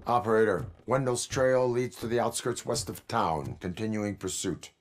Operator, Wendell's trail leads to the outskirts west of town. Continuing pursuit.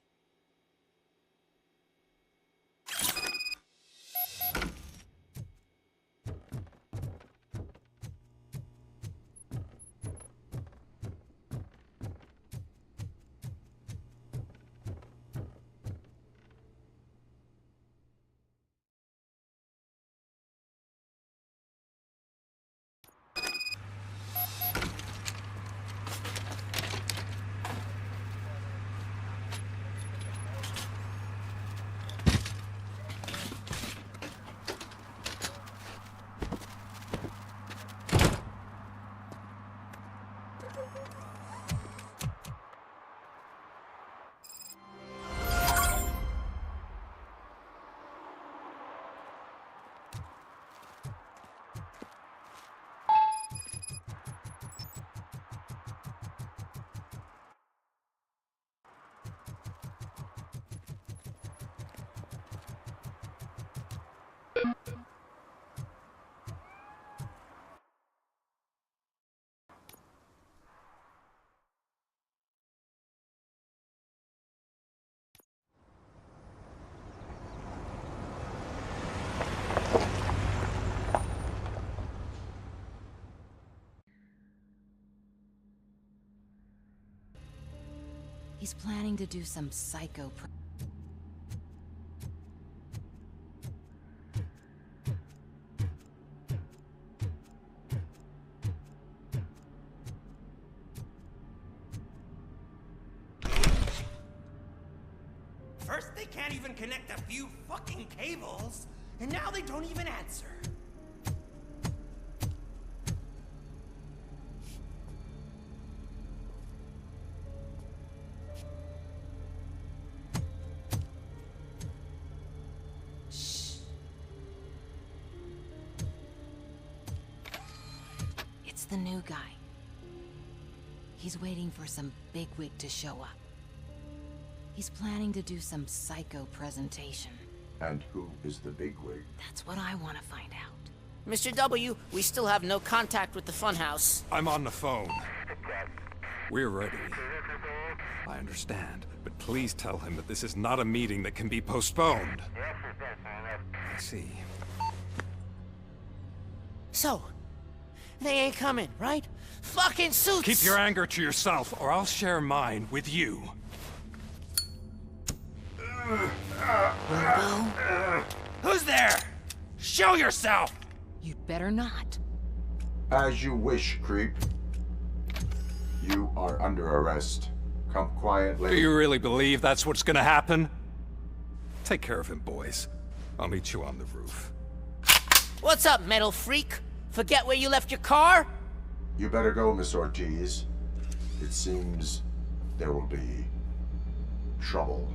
He's planning to do some psycho... First they can't even connect a few fucking cables, and now they don't even answer. It's the new guy. He's waiting for some bigwig to show up. He's planning to do some psycho presentation. And who is the bigwig? That's what I want to find out. Mr. W, we still have no contact with the funhouse. I'm on the phone. We're ready. I understand, but please tell him that this is not a meeting that can be postponed. I see. So, they ain't coming, right? Fucking suits! Keep your anger to yourself, or I'll share mine with you. Robo? Who's there? Show yourself! You'd better not. As you wish, creep. You are under arrest. Come quietly. Do you really believe that's what's gonna happen? Take care of him, boys. I'll meet you on the roof. What's up, metal freak? Forget where you left your car? You better go, Miss Ortiz. It seems there will be trouble.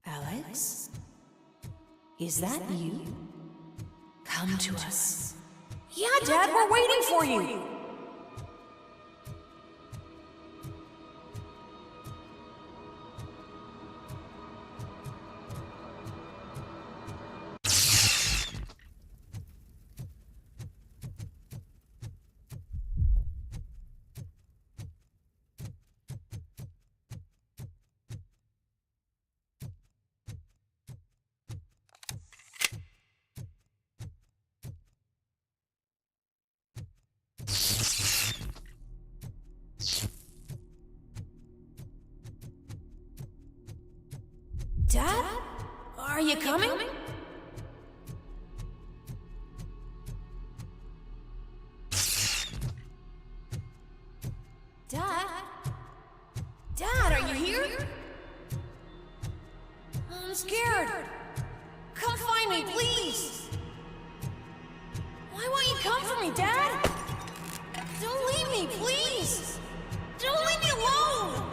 Alex? Is that you? Come to us. Yeah, Dad, we're waiting for you. Dad? Are you coming? Dad? Dad, are you here? I'm scared. Come find me, please. Why won't you come for me, Dad? Don't leave me, please. Don't leave me alone.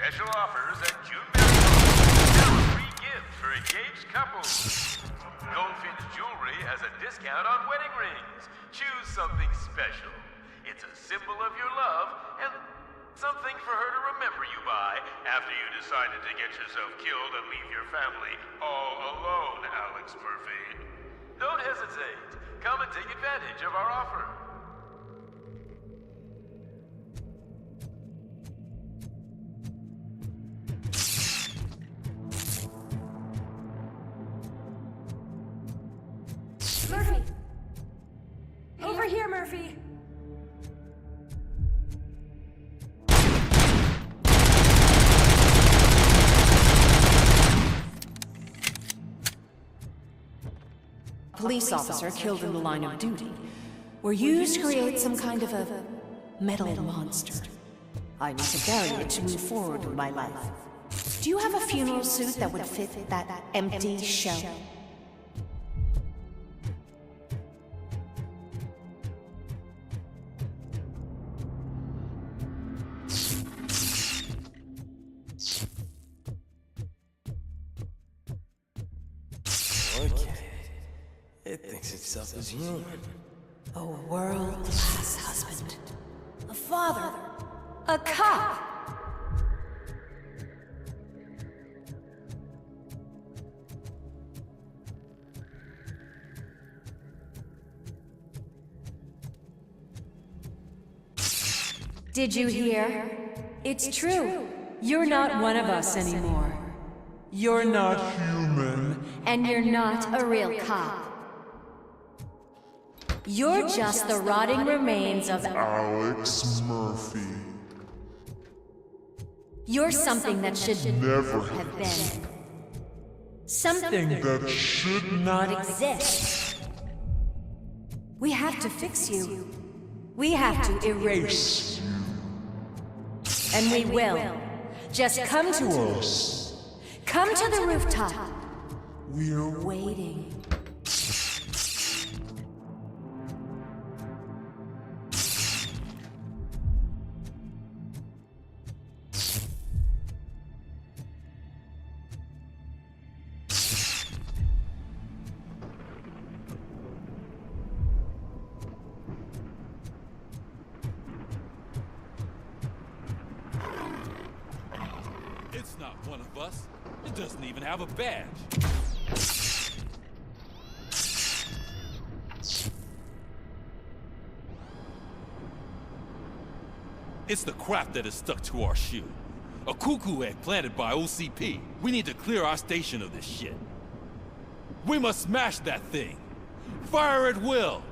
Special offers at June Berry. Now a free gift for engaged couples. Goldfinch Jewelry has a discount on wedding rings. Choose something special. It's a symbol of your love and something for her to remember you by after you decided to get yourself killed and leave your family all alone, Alex Murphy. Don't hesitate. Come and take advantage of our offer. Murphy! Over here, Murphy! Police officer killed in the line of duty were used to create some kind of a metal monster. I need to bury it to move forward with my life. Do you have a funeral suit that would fit that empty shell? Okay. It thinks itself as human. A world-class husband. A father! A cop! Did you hear? It's true. You're not one of us anymore. You're not human. And you're not a real cop. You're just the rotting remains of Alex Murphy. You're something that should never have been. Something that should not exist. We have to fix you. We have to erase you. And we will. Just come to us. Come to the rooftop. We're waiting. It's not one of us. It doesn't even have a badge. It's the crap that is stuck to our shoe. A cuckoo egg planted by OCP. We need to clear our station of this shit. We must smash that thing. Fire at will.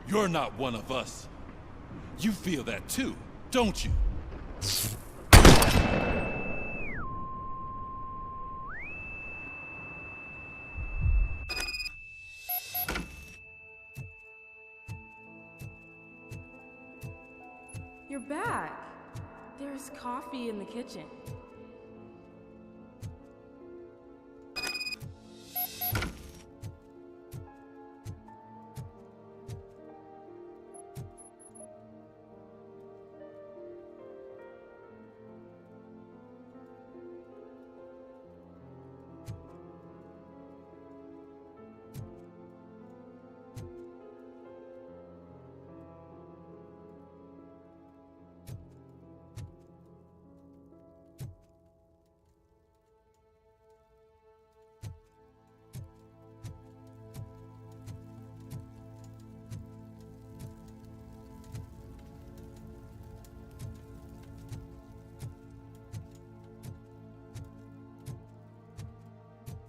You're not one of us. You feel that too, don't you? You're back. There's coffee in the kitchen.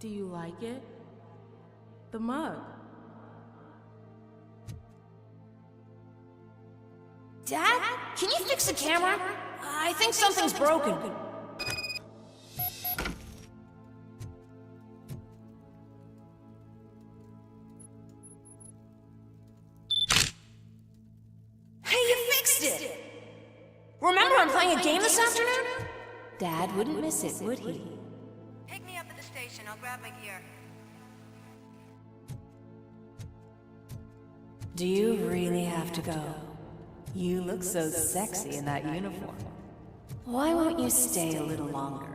Do you like it? The mug. Dad, can you fix the camera? I think something's broken. Hey, you fixed it! Remember I'm playing a game this afternoon? Dad wouldn't miss it, would he? Pick me up at the station. I'll grab my gear. Do you really have to go? You look so sexy in that uniform. Why won't you stay a little longer?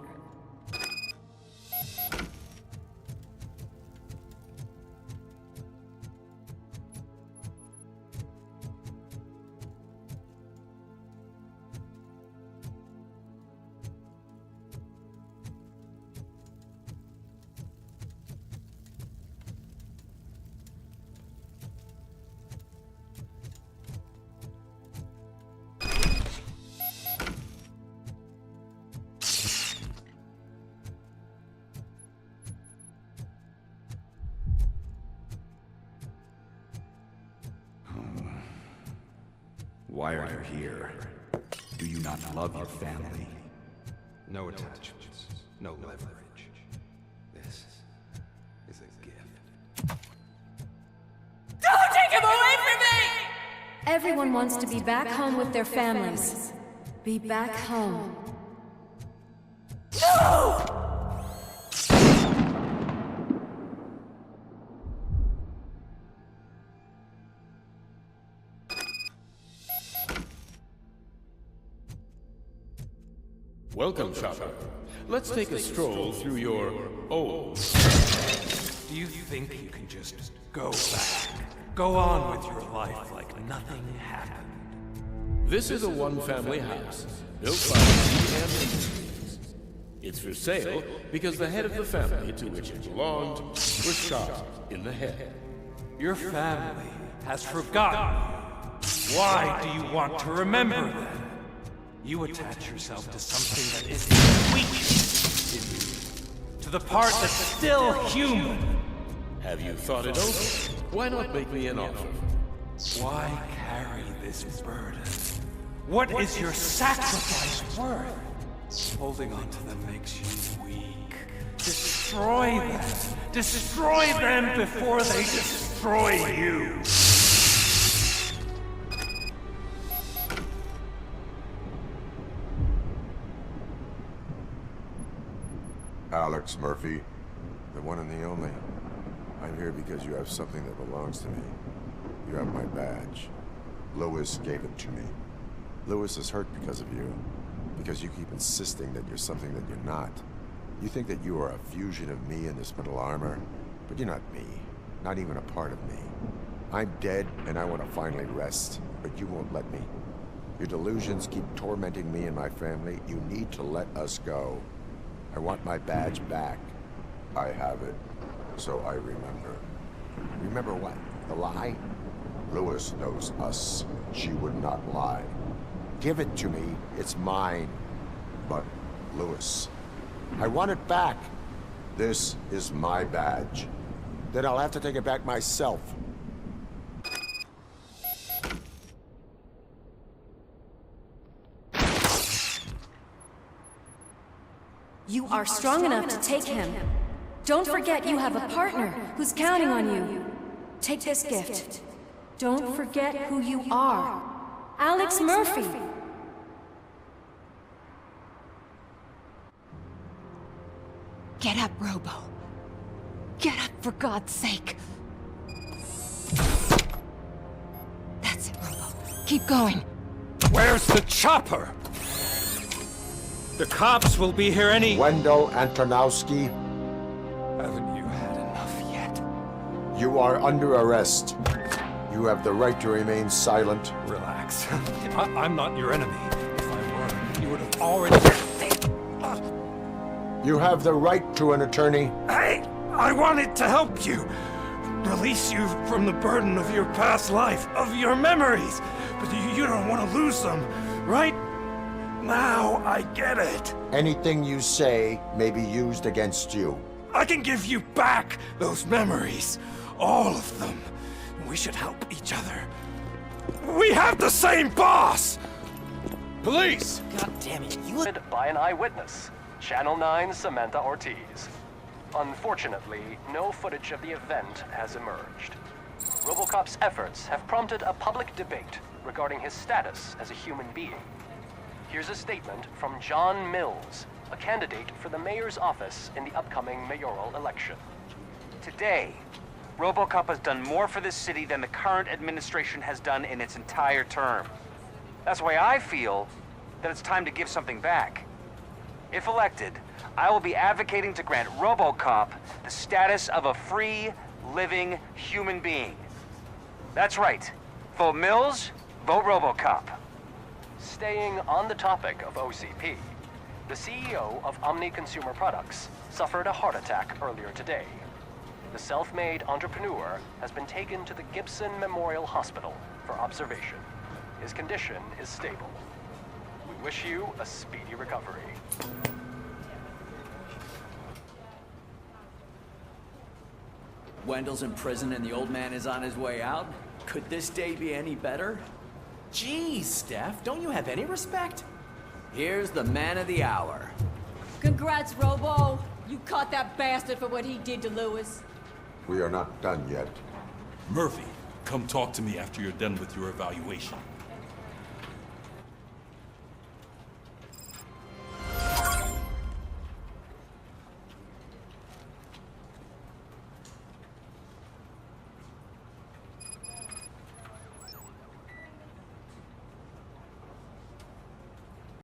Why are you here? Do you not love your family? No attachments, no leverage. This is a gift. Don't take him away from me! Everyone wants to be back home with their families. Be back home. No! Welcome, Chopper. Let's take a stroll through your old. Do you think you can just go back? Go on with your life like nothing happened? This is a one-family house, built by the Industries. It's for sale because the head of the family to which it belonged was shot in the head. Your family has forgotten you. Why do you want to remember them? You attach yourself to something that is weak in you, to the part that's still human. Have you thought it over? Why not make me an offer? Why carry this burden? What is your sacrifice worth? Holding on to them makes you weak. Destroy them. Destroy them before they destroy you. Alex Murphy, the one and the only. I'm here because you have something that belongs to me. You have my badge. Lewis gave it to me. Lewis is hurt because of you. Because you keep insisting that you're something that you're not. You think that you are a fusion of me in this metal armor, but you're not me. Not even a part of me. I'm dead, and I want to finally rest, but you won't let me. Your delusions keep tormenting me and my family. You need to let us go. I want my badge back. I have it, so I remember. Remember what? The lie? Lewis knows us. She would not lie. Give it to me. It's mine. But, Lewis, I want it back. This is my badge. Then I'll have to take it back myself. You are strong enough to take him. Don't forget you have a partner who's counting on you. Take this gift. Don't forget who you are. Alex Murphy. Get up, Robo. Get up, for God's sake. That's it, Robo. Keep going. Where's the chopper? The cops will be here any... Wendell Antonowski. Haven't you had enough yet? You are under arrest. You have the right to remain silent. Relax. I'm not your enemy. If I were, you would have already... You have the right to an attorney. I wanted to help you. Release you from the burden of your past life, of your memories. But you don't want to lose them, right? Now I get it. Anything you say may be used against you. I can give you back those memories. All of them. We should help each other. We have the same boss! Police! God damn it, you... By an eyewitness, Channel 9's Samantha Ortiz. Unfortunately, no footage of the event has emerged. RoboCop's efforts have prompted a public debate regarding his status as a human being. Here's a statement from John Mills, a candidate for the mayor's office in the upcoming mayoral election. Today, RoboCop has done more for this city than the current administration has done in its entire term. That's why I feel that it's time to give something back. If elected, I will be advocating to grant RoboCop the status of a free, living human being. That's right. Vote Mills, vote RoboCop. Staying on the topic of OCP, the CEO of Omni Consumer Products suffered a heart attack earlier today. The self-made entrepreneur has been taken to the Gibson Memorial Hospital for observation. His condition is stable. We wish you a speedy recovery. Wendell's in prison and the old man is on his way out? Could this day be any better? Jeez, Steph, don't you have any respect? Here's the man of the hour. Congrats, Robo. You caught that bastard for what he did to Lewis. We are not done yet. Murphy, come talk to me after you're done with your evaluation.